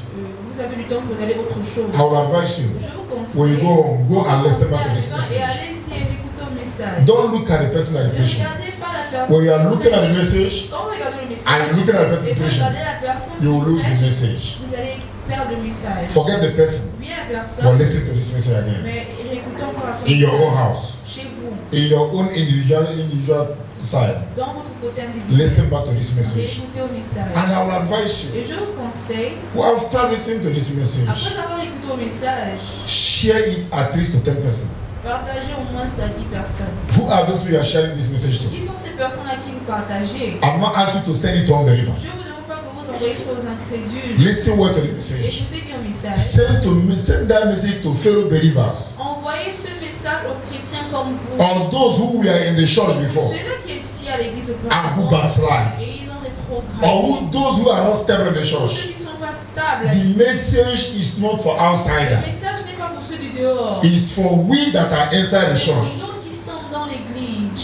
Speaker 4: Vous avez du temps pour regarder autre chose.
Speaker 5: I will advise you,
Speaker 4: Je vous conseille.
Speaker 5: when you go home, go and listen back to this
Speaker 4: Et
Speaker 5: message.
Speaker 4: allez-y et écoutez au message.
Speaker 5: Don't look at the person that
Speaker 4: Ne
Speaker 5: is preaching.
Speaker 4: regardez pas la personne.
Speaker 5: When you are looking at the message
Speaker 4: Quand vous regardez le message,
Speaker 5: and you're looking at the person
Speaker 4: et vous
Speaker 5: preaching,
Speaker 4: regardez la personne
Speaker 5: you will
Speaker 4: qui
Speaker 5: lose the
Speaker 4: prêche,
Speaker 5: message.
Speaker 4: vous allez perdre le message.
Speaker 5: Forget the person,
Speaker 4: Bien la
Speaker 5: but
Speaker 4: personne,
Speaker 5: listen to this message again.
Speaker 4: mais réécoutez encore à son
Speaker 5: In your own house,
Speaker 4: chez vous,
Speaker 5: in your own individual side,
Speaker 4: dans votre côté individuel.
Speaker 5: listen back to this message.
Speaker 4: Réécoutez au message.
Speaker 5: And I will advise you,
Speaker 4: Et je vous conseille,
Speaker 5: well, after listening to this message,
Speaker 4: après avoir écouté au message,
Speaker 5: share it at least to 10 persons.
Speaker 4: partagez au moins ça à 10 personnes.
Speaker 5: Who are those people you are sharing this message to?
Speaker 4: Qui sont ces personnes à qui vous partagez?
Speaker 5: I'm not asking you to send it to unbelievers.
Speaker 4: Je ne vous demande pas que vous envoyez ça aux incrédules.
Speaker 5: Listen well to the message.
Speaker 4: Écoutez bien au message.
Speaker 5: Send that message to fellow believers.
Speaker 4: Envoyez ce message aux chrétiens comme vous.
Speaker 5: Or those who were in the church before.
Speaker 4: Ceux-là qui étaient à l'église au
Speaker 5: And who backslide.
Speaker 4: et ils ont rétrogradé.
Speaker 5: Or those who are not stable in the
Speaker 4: Ceux
Speaker 5: church.
Speaker 4: qui ne sont pas stables.
Speaker 5: The message is not for
Speaker 4: Le
Speaker 5: outsiders.
Speaker 4: message n'est pas pour ceux du dehors.
Speaker 5: It's for we that are inside the
Speaker 4: C'est pour
Speaker 5: church.
Speaker 4: nous qui sommes dans l'église.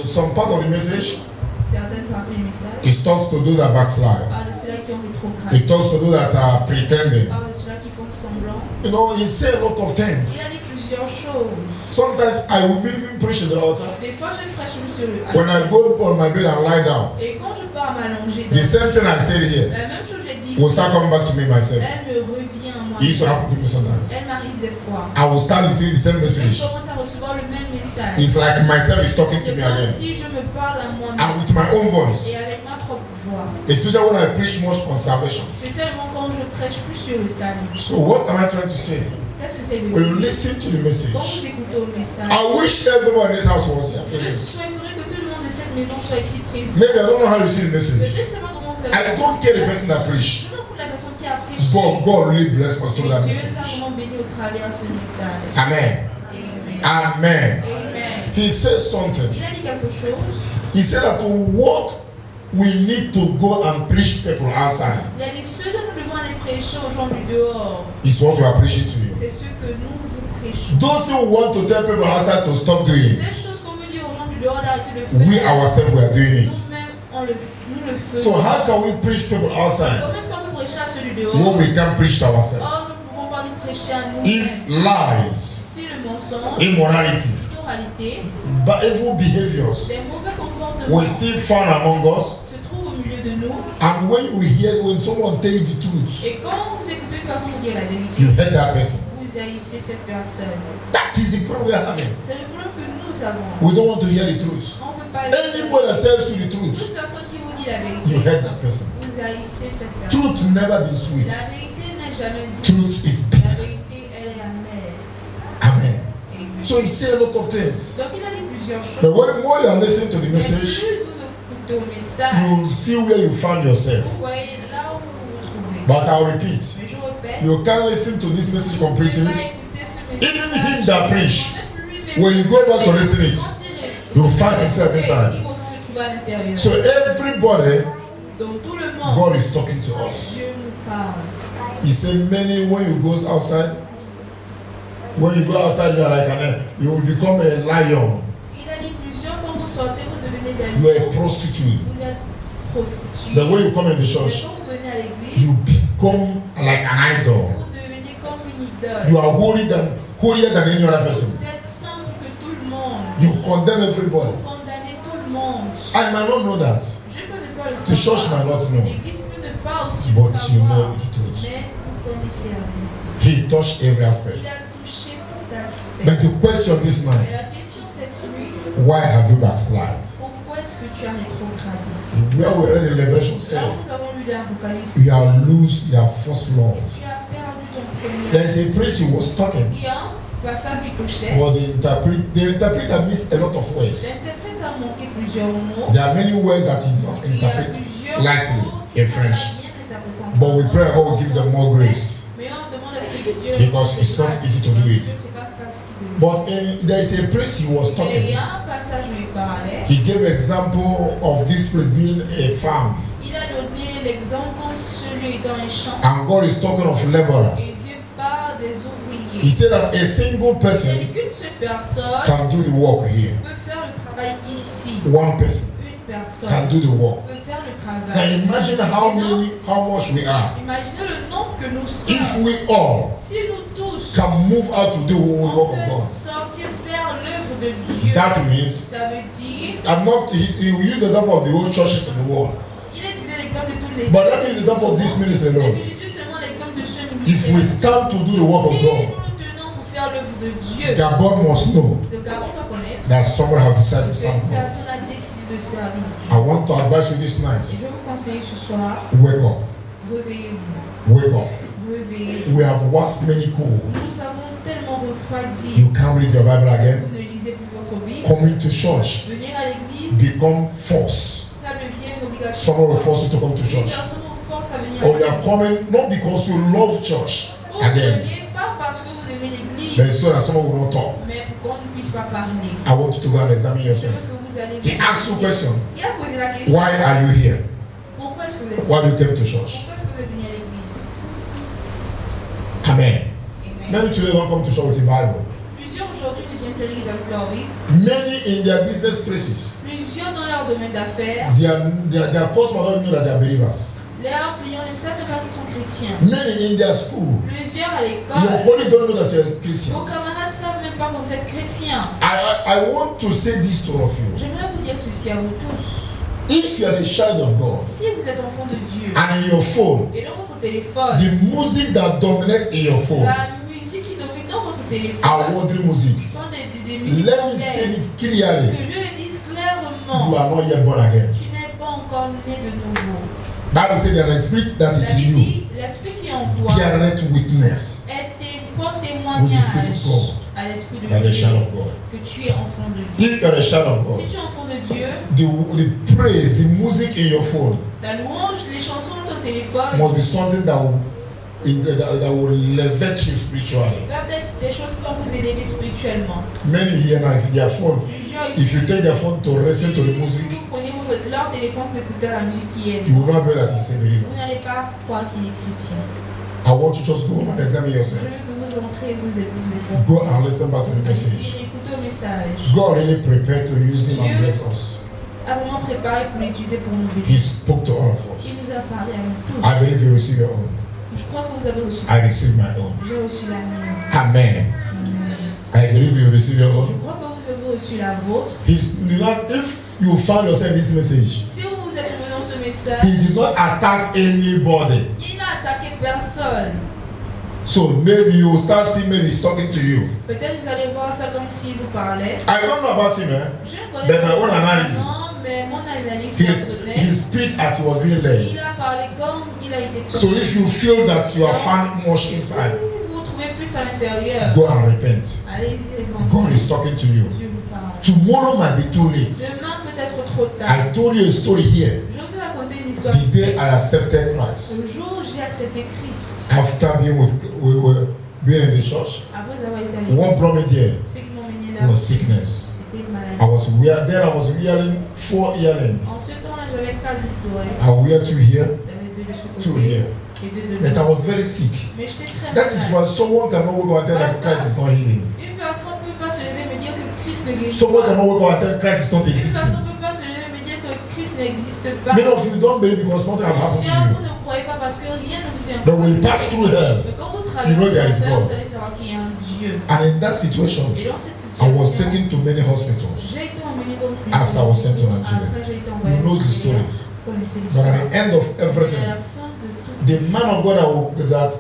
Speaker 5: Some part of the message,
Speaker 4: Certaines parties du message
Speaker 5: it talks to those that backslide.
Speaker 4: parlent de ceux-là qui ont rétrogradé.
Speaker 5: It talks to those that are pretending.
Speaker 4: Parle de ceux-là qui font semblant.
Speaker 5: You know, he said a lot of
Speaker 4: Il
Speaker 5: things.
Speaker 4: a dit plusieurs choses.
Speaker 5: Sometimes I will even preach at the altar.
Speaker 4: Des fois, je prêche sur le
Speaker 5: When I go on my bed and lie down,
Speaker 4: Et quand je pars m'allonger,
Speaker 5: the same thing I said here
Speaker 4: la même chose que j'ai dit,
Speaker 5: will start coming back to me myself.
Speaker 4: elle me revient à moi.
Speaker 5: It used to happen to me sometimes.
Speaker 4: Elle m'arrive des fois.
Speaker 5: I will start listening to the same
Speaker 4: Je
Speaker 5: message.
Speaker 4: commence à recevoir le même message.
Speaker 5: It's like myself is talking to
Speaker 4: C'est
Speaker 5: me
Speaker 4: comme
Speaker 5: again.
Speaker 4: si je me parle à moi-même
Speaker 5: And with my own voice.
Speaker 4: et avec ma propre voix.
Speaker 5: Especially when I preach much on salvation.
Speaker 4: Spécialement quand je prêche plus sur le salut.
Speaker 5: So what am I trying to say?
Speaker 4: Qu'est-ce que c'est de
Speaker 5: When you
Speaker 4: dire?
Speaker 5: listen to the message,
Speaker 4: Quand vous écoutez au message,
Speaker 5: I wish everyone in this house was here.
Speaker 4: je souhaiterais que tout le monde de cette maison soit ici présent.
Speaker 5: Maybe I don't know how you see the message.
Speaker 4: Peut-être je sais pas comment vous avez.
Speaker 5: I don't care the person that preach.
Speaker 4: Je m'en fous de la personne qui a prêché.
Speaker 5: But God really bless us through
Speaker 4: Mais
Speaker 5: that
Speaker 4: Dieu
Speaker 5: message.
Speaker 4: t'a vraiment béni au travers de ce message.
Speaker 5: Amen.
Speaker 4: Amen.
Speaker 5: Amen.
Speaker 4: Amen.
Speaker 5: He said something.
Speaker 4: Il a dit quelque chose.
Speaker 5: He said that what we need to go and preach people outside
Speaker 4: Il a dit ce dont nous devons aller prêcher aux gens du dehors,
Speaker 5: is what we are preaching to you.
Speaker 4: c'est ce que nous vous prêchons.
Speaker 5: Those who want to tell people outside to stop doing,
Speaker 4: Ces choses qu'on veut dire aux gens du dehors d'arrêter de le
Speaker 5: we
Speaker 4: faire,
Speaker 5: ourselves we are doing it.
Speaker 4: nous-mêmes nous le
Speaker 5: So
Speaker 4: faisons.
Speaker 5: how can we preach people outside
Speaker 4: Comment est-ce qu'on peut prêcher à ceux du dehors?
Speaker 5: when we can't preach to ourselves?
Speaker 4: Or, nous ne pouvons pas nous prêcher à
Speaker 5: If
Speaker 4: nous-mêmes.
Speaker 5: lies,
Speaker 4: Si le mensonge,
Speaker 5: immorality,
Speaker 4: l'immoralité,
Speaker 5: but evil behaviors
Speaker 4: les mauvais comportements
Speaker 5: were still found among us,
Speaker 4: se trouvent au milieu de nous,
Speaker 5: and when someone tell you the truth,
Speaker 4: et quand vous écoutez une personne vous dire la vérité,
Speaker 5: you hate that person.
Speaker 4: vous haïssez cette personne.
Speaker 5: That is the problem we are having.
Speaker 4: C'est le problème que nous avons.
Speaker 5: We don't want to hear the truth.
Speaker 4: On ne veut pas
Speaker 5: Anybody that tells you the truth,
Speaker 4: toute personne qui vous dit la
Speaker 5: you
Speaker 4: vérité,
Speaker 5: hate that person.
Speaker 4: vous haïssez cette personne.
Speaker 5: Truth never been sweet.
Speaker 4: La vérité n'est jamais douce.
Speaker 5: Truth is
Speaker 4: La
Speaker 5: bitter.
Speaker 4: vérité, elle est amère.
Speaker 5: Amen.
Speaker 4: Amen.
Speaker 5: So he said a lot of things.
Speaker 4: Donc il a dit plusieurs choses.
Speaker 5: But when more you are listening to the
Speaker 4: Mais plus
Speaker 5: message,
Speaker 4: vous écoutez au message,
Speaker 5: you see where you found yourself.
Speaker 4: vous voyez là où vous vous trouvez.
Speaker 5: But I'll repeat.
Speaker 4: Mais je répète,
Speaker 5: You can't listen to this message
Speaker 4: vous ne pouvez
Speaker 5: completely.
Speaker 4: pas écouter ce message.
Speaker 5: Even him that preach,
Speaker 4: Même lui-même,
Speaker 5: when you go back to listen it, you'll find himself inside.
Speaker 4: il va se trouver à l'intérieur.
Speaker 5: So everybody,
Speaker 4: Donc tout le monde,
Speaker 5: God is talking to us.
Speaker 4: Dieu nous parle.
Speaker 5: He said many when you go outside, when you go outside you are like you will become a lion.
Speaker 4: Il a dit plusieurs, quand vous sortez, vous devenez des
Speaker 5: You are a
Speaker 4: lions.
Speaker 5: prostitute.
Speaker 4: Vous êtes prostituée.
Speaker 5: But when you come in the
Speaker 4: Mais
Speaker 5: church,
Speaker 4: quand vous venez à l'église,
Speaker 5: you become like an idol.
Speaker 4: vous devenez comme une idole.
Speaker 5: You are holier than any other person.
Speaker 4: Vous êtes simple que tout le monde.
Speaker 5: You condemn everybody.
Speaker 4: Vous condamnez tout le monde.
Speaker 5: I might not know that,
Speaker 4: Je peux ne pas le
Speaker 5: the church
Speaker 4: savoir.
Speaker 5: might not know,
Speaker 4: L'église peut ne pas aussi
Speaker 5: but
Speaker 4: le
Speaker 5: you
Speaker 4: savoir.
Speaker 5: know the truth.
Speaker 4: Mais vous connaissez la vérité.
Speaker 5: He touched every
Speaker 4: Il
Speaker 5: aspect.
Speaker 4: a touché tout aspect.
Speaker 5: But the question this
Speaker 4: Et
Speaker 5: night,
Speaker 4: la question cette nuit,
Speaker 5: why have you backslid?
Speaker 4: pourquoi est-ce que tu as rétrogradé?
Speaker 5: Where we read the Revelation
Speaker 4: Là
Speaker 5: said,
Speaker 4: où nous avons lu l'Apocalypse,
Speaker 5: you have lose your first love.
Speaker 4: tu as perdu ton communion.
Speaker 5: There is a place he was talking,
Speaker 4: Il y a un passage qui touchait.
Speaker 5: but the interpreter missed a lot of words.
Speaker 4: L'interprète a manqué plusieurs mots.
Speaker 5: There are many words that he did not
Speaker 4: Il y a
Speaker 5: interpret
Speaker 4: plusieurs
Speaker 5: lightly
Speaker 4: mots qu'il
Speaker 5: in
Speaker 4: n'a
Speaker 5: French.
Speaker 4: pas bien interprétés en
Speaker 5: But we pray God will give them more grace.
Speaker 4: Mais on demande à ce que Dieu
Speaker 5: Because it's not easy to do it.
Speaker 4: C'est pas facile de le
Speaker 5: But there is a place he was
Speaker 4: faire. Et il
Speaker 5: talking.
Speaker 4: y a un passage où il parlait.
Speaker 5: He gave example of this place being a farm.
Speaker 4: Il a donné l'exemple comme celui dans un champ.
Speaker 5: And God is talking of laborer.
Speaker 4: Et Dieu parle des ouvriers.
Speaker 5: He said that a single
Speaker 4: Il
Speaker 5: person
Speaker 4: dit qu'une seule personne
Speaker 5: can do the work here.
Speaker 4: peut faire le travail ici.
Speaker 5: One person
Speaker 4: Une personne
Speaker 5: can do the work.
Speaker 4: peut faire le
Speaker 5: Now
Speaker 4: travail.
Speaker 5: imagine how much we are.
Speaker 4: Imaginez le nombre que nous
Speaker 5: If
Speaker 4: sommes.
Speaker 5: we all
Speaker 4: Si nous tous
Speaker 5: can move out to do the
Speaker 4: on
Speaker 5: work of
Speaker 4: peut
Speaker 5: God,
Speaker 4: sortir faire l'œuvre de Dieu,
Speaker 5: that means
Speaker 4: ça veut dire,
Speaker 5: he will use the example of the old churches in the world.
Speaker 4: il a utilisé l'exemple de toutes les
Speaker 5: But let me use the example of this ministry
Speaker 4: mais
Speaker 5: alone.
Speaker 4: que Jésus est seulement l'exemple de ce
Speaker 5: If we
Speaker 4: ministère.
Speaker 5: stand to do the work
Speaker 4: Si
Speaker 5: of
Speaker 4: nous
Speaker 5: God,
Speaker 4: nous tenons pour faire l'œuvre de Dieu,
Speaker 5: Gabon must know
Speaker 4: le Gabon doit connaître
Speaker 5: that someone has decided to serve
Speaker 4: qu'une
Speaker 5: God.
Speaker 4: personne a décidé de servir Dieu.
Speaker 5: I want to advise you this
Speaker 4: Et
Speaker 5: night.
Speaker 4: je vous conseille ce soir,
Speaker 5: Wake up.
Speaker 4: réveillez-vous,
Speaker 5: Wake up.
Speaker 4: réveillez-vous.
Speaker 5: We have wasted many cool.
Speaker 4: Nous avons tellement refroidi.
Speaker 5: You can't read your Bible again.
Speaker 4: Vous ne lisez plus votre Bible.
Speaker 5: Coming to church
Speaker 4: Venir à l'église,
Speaker 5: become force.
Speaker 4: ça devient une obligation.
Speaker 5: Someone will force you to come to
Speaker 4: Une
Speaker 5: church.
Speaker 4: personne vous force à venir
Speaker 5: Or
Speaker 4: à
Speaker 5: you are
Speaker 4: l'église.
Speaker 5: coming not because you love church
Speaker 4: Vous ne
Speaker 5: again,
Speaker 4: venez pas parce que vous aimez l'église,
Speaker 5: but so that someone will not talk.
Speaker 4: mais pour qu'on ne puisse pas parler.
Speaker 5: I want you to go and examine
Speaker 4: Je veux
Speaker 5: yourself.
Speaker 4: que vous allez
Speaker 5: He asked you a question.
Speaker 4: Il a posé la question.
Speaker 5: Why are you here?
Speaker 4: Pourquoi est-ce que vous êtes
Speaker 5: Why do
Speaker 4: ici?
Speaker 5: you come to church?
Speaker 4: Pourquoi est-ce que vous êtes venu à l'église?
Speaker 5: Amen.
Speaker 4: Amen.
Speaker 5: Many today don't come to church with the Bible.
Speaker 4: Plusieurs aujourd'hui ne viennent pas à l'église avec leur Bible.
Speaker 5: Many in their business places,
Speaker 4: Plusieurs dans leur domaine d'affaires.
Speaker 5: their customers don't even know that they are believers.
Speaker 4: Leurs clients ne savent même pas qu'ils sont chrétiens.
Speaker 5: Many in their school,
Speaker 4: Plusieurs à
Speaker 5: your
Speaker 4: l'école.
Speaker 5: colleagues don't know that you're
Speaker 4: Vos
Speaker 5: Christians.
Speaker 4: camarades ne savent même pas que vous êtes chrétiens.
Speaker 5: I want to say this to all of you.
Speaker 4: J'aimerais vous dire ceci à vous tous.
Speaker 5: If you are a child of God
Speaker 4: Si vous êtes enfant de Dieu
Speaker 5: and in your phone,
Speaker 4: et dans votre téléphone,
Speaker 5: the music that dominates in your phone
Speaker 4: la musique qui domine dans votre téléphone
Speaker 5: are worldly music.
Speaker 4: sont des musiques
Speaker 5: Let me say
Speaker 4: mondaines.
Speaker 5: it clearly.
Speaker 4: Que je le dise
Speaker 5: You
Speaker 4: clairement,
Speaker 5: are not yet born again.
Speaker 4: tu n'es pas encore né de nouveau.
Speaker 5: Bible says there is a spirit that
Speaker 4: La
Speaker 5: is in
Speaker 4: Bible
Speaker 5: you.
Speaker 4: dit, l'esprit qui est en toi
Speaker 5: Beareth witness
Speaker 4: porte
Speaker 5: with the
Speaker 4: témoignage
Speaker 5: Spirit of God
Speaker 4: à l'esprit de
Speaker 5: that you are a child
Speaker 4: Dieu
Speaker 5: of God.
Speaker 4: que tu es enfant de Dieu.
Speaker 5: If you are a child of God,
Speaker 4: Si tu es enfant de Dieu,
Speaker 5: the praise, the music in your phone
Speaker 4: la louange, les chansons de ton téléphone
Speaker 5: must be something that will elevate you spiritually.
Speaker 4: doivent être des choses qui vont vous élever spirituellement.
Speaker 5: Many here now, if their phone,
Speaker 4: Plusieurs
Speaker 5: if you
Speaker 4: ici,
Speaker 5: take their phone to listen to the
Speaker 4: si
Speaker 5: music,
Speaker 4: vous prenez leur téléphone pour écouter la musique qui est
Speaker 5: you will not know that he's a believer.
Speaker 4: vous n'allez pas croire qu'il est chrétien.
Speaker 5: I want you to just go home and examine
Speaker 4: Je
Speaker 5: yourself.
Speaker 4: veux que vous entrez et vous êtes
Speaker 5: Go and listen back to the message.
Speaker 4: écoutez au message.
Speaker 5: God really prepared to use him and bless us.
Speaker 4: A vraiment préparé pour l'utiliser pour nous
Speaker 5: He
Speaker 4: bénir.
Speaker 5: spoke to all of us.
Speaker 4: Il nous a parlé à nous tous.
Speaker 5: I believe you receive your own.
Speaker 4: Je crois que vous avez reçu.
Speaker 5: I receive my own.
Speaker 4: J'ai reçu la mienne.
Speaker 5: Amen. I believe you receive your
Speaker 4: Je
Speaker 5: own.
Speaker 4: crois que vous avez reçu la vôtre.
Speaker 5: If you find yourself in this message,
Speaker 4: Si vous vous êtes trouvé dans ce message,
Speaker 5: he did not attack anybody.
Speaker 4: il n'a attaqué personne.
Speaker 5: So maybe you will start seeing maybe he's talking to you.
Speaker 4: Peut-être vous allez voir ça comme s'il vous parlait.
Speaker 5: I don't know about him, eh?
Speaker 4: Je ne connais
Speaker 5: But
Speaker 4: pas
Speaker 5: my own analysis.
Speaker 4: personnellement, mais mon analyse
Speaker 5: He
Speaker 4: personnelle,
Speaker 5: speak as he was being led.
Speaker 4: il a parlé comme il a été
Speaker 5: So if you feel that you are found much inside,
Speaker 4: vous vous trouvez plus à l'intérieur,
Speaker 5: go and repent.
Speaker 4: allez-y et
Speaker 5: God is talking to you.
Speaker 4: Dieu vous parle.
Speaker 5: Tomorrow might be too late.
Speaker 4: Demain peut-être trop tard.
Speaker 5: I told you a story here.
Speaker 4: Je vous ai raconté une histoire.
Speaker 5: The day I accepted Christ.
Speaker 4: Le jour où j'ai accepté Christ,
Speaker 5: After being in the church,
Speaker 4: après avoir été à
Speaker 5: what
Speaker 4: l'église,
Speaker 5: brought me there
Speaker 4: ceux qui m'ont mené là,
Speaker 5: was sickness.
Speaker 4: c'était une maladie.
Speaker 5: I was wearing 4 earrings.
Speaker 4: En ce temps-là, j'avais 4 boucles d'oreilles.
Speaker 5: I wear 2 here,
Speaker 4: J'avais 2 de ce
Speaker 5: 2
Speaker 4: côté
Speaker 5: here.
Speaker 4: et 2 de
Speaker 5: But I
Speaker 4: l'autre.
Speaker 5: was very sick.
Speaker 4: Mais j'étais très
Speaker 5: That is
Speaker 4: malade.
Speaker 5: why someone cannot wake up and tell that Christ is not healing.
Speaker 4: Une personne ne peut pas se lever et me dire que Christ ne guérit
Speaker 5: Someone
Speaker 4: pas.
Speaker 5: cannot wake up and tell Christ is not
Speaker 4: Une
Speaker 5: existing.
Speaker 4: personne ne peut pas se lever et me dire que Christ n'existe pas.
Speaker 5: Many of you don't believe because nothing has happened to
Speaker 4: Plusieurs,
Speaker 5: you.
Speaker 4: vous ne croyez pas parce que rien ne vous est
Speaker 5: But when you pass through hell,
Speaker 4: Mais quand vous
Speaker 5: you know there is
Speaker 4: traversez
Speaker 5: God.
Speaker 4: vous allez savoir qu'il y a un Dieu.
Speaker 5: and in that situation,
Speaker 4: Et dans cette
Speaker 5: I was
Speaker 4: situation,
Speaker 5: taken to many hospitals.
Speaker 4: j'ai été emmené dans le
Speaker 5: After I was sent to Nigeria.
Speaker 4: Après, j'ai été envoyé
Speaker 5: You know
Speaker 4: au
Speaker 5: the story.
Speaker 4: Nigeria. Vous connaissez
Speaker 5: But
Speaker 4: l'histoire.
Speaker 5: at the end of
Speaker 4: Et à
Speaker 5: everything,
Speaker 4: la fin de tout,
Speaker 5: the man of God that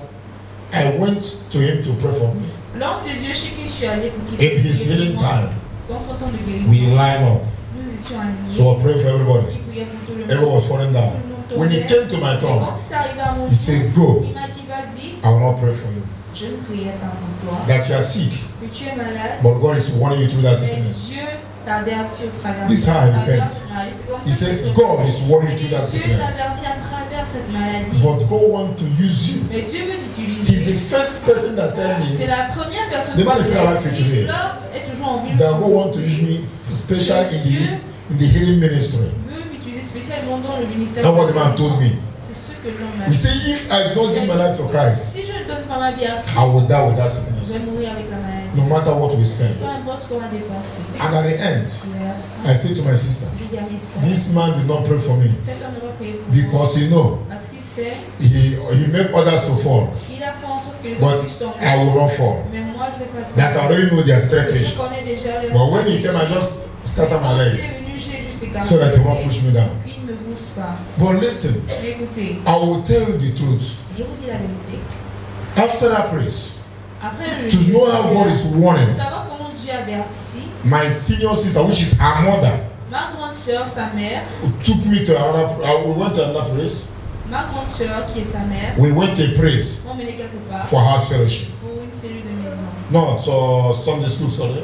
Speaker 5: I went to him to pray for me.
Speaker 4: l'homme de Dieu chez qui je suis allé pour qu'il
Speaker 5: In his healing time,
Speaker 4: dans son temps de guérison,
Speaker 5: we line up.
Speaker 4: nous étions
Speaker 5: So
Speaker 4: alignés.
Speaker 5: I prayed for everybody.
Speaker 4: Il priait pour tout le monde.
Speaker 5: Everyone was falling down. When he came to my
Speaker 4: Et
Speaker 5: tongue,
Speaker 4: quand c'est arrivé à mon
Speaker 5: he said, Go.
Speaker 4: il m'a dit vas-y,
Speaker 5: I will not pray for you.
Speaker 4: Je ne priais pas pour toi,
Speaker 5: that you are sick,
Speaker 4: que tu es malade,
Speaker 5: but God is warning you through that
Speaker 4: mais
Speaker 5: sickness.
Speaker 4: Dieu t'avertit au travers
Speaker 5: This is how I repent.
Speaker 4: cette maladie. C'est comme
Speaker 5: He
Speaker 4: ça que
Speaker 5: said,
Speaker 4: je
Speaker 5: God is warning you
Speaker 4: Et
Speaker 5: through that
Speaker 4: Dieu
Speaker 5: sickness.
Speaker 4: t'avertit à travers cette maladie.
Speaker 5: But God wants to use you.
Speaker 4: Mais Dieu veut
Speaker 5: He's the
Speaker 4: t'utiliser.
Speaker 5: first person that tell
Speaker 4: C'est
Speaker 5: me
Speaker 4: la première personne
Speaker 5: The man is still alive
Speaker 4: qui
Speaker 5: today.
Speaker 4: l'homme est toujours en vie.
Speaker 5: that God wants to use me special in the healing ministry.
Speaker 4: Veut m'utiliser spécialement dans le ministère.
Speaker 5: That's what the man told me.
Speaker 4: C'est ce que l'homme m'a
Speaker 5: He
Speaker 4: dit.
Speaker 5: said, if I don't give my life to Christ,
Speaker 4: Si je ne donne pas ma vie à
Speaker 5: I
Speaker 4: Christ,
Speaker 5: will die with that
Speaker 4: je
Speaker 5: sickness.
Speaker 4: vais mourir avec la maladie.
Speaker 5: No matter what we spend.
Speaker 4: Peu importe ce qu'on va dépenser.
Speaker 5: And at the end,
Speaker 4: Mais à la fin,
Speaker 5: I said to my sister,
Speaker 4: je dis à mes soeurs,
Speaker 5: this man did not pray for me
Speaker 4: cet homme ne va prier pour moi.
Speaker 5: because you know
Speaker 4: Parce qu'il sait,
Speaker 5: he made others to fall,
Speaker 4: il a fait en sorte que les
Speaker 5: but
Speaker 4: autres puissent tomber.
Speaker 5: I will not fall.
Speaker 4: Mais moi, je ne vais pas
Speaker 5: That I already know their
Speaker 4: Je
Speaker 5: strategy.
Speaker 4: connais déjà les
Speaker 5: But when he came, I just scattered my
Speaker 4: Quand il
Speaker 5: leg
Speaker 4: est venu, j'ai juste écarté
Speaker 5: so that he
Speaker 4: le
Speaker 5: won't
Speaker 4: pied.
Speaker 5: push me down.
Speaker 4: Il ne me pousse pas.
Speaker 5: But listen,
Speaker 4: Mais écoutez,
Speaker 5: I will tell you the truth.
Speaker 4: je vous dis la vérité.
Speaker 5: After that praise,
Speaker 4: Après le
Speaker 5: to know how God is warning
Speaker 4: savoir comment Dieu avertit,
Speaker 5: my senior sister, which is her mother,
Speaker 4: ma grande sœur, sa mère,
Speaker 5: took me to another. We went to another place.
Speaker 4: ma grande sœur qui est sa mère,
Speaker 5: We went to praise
Speaker 4: m'ont mené quelque part
Speaker 5: for house fellowship.
Speaker 4: pour une cellule de maison,
Speaker 5: No, so Sunday school, sorry.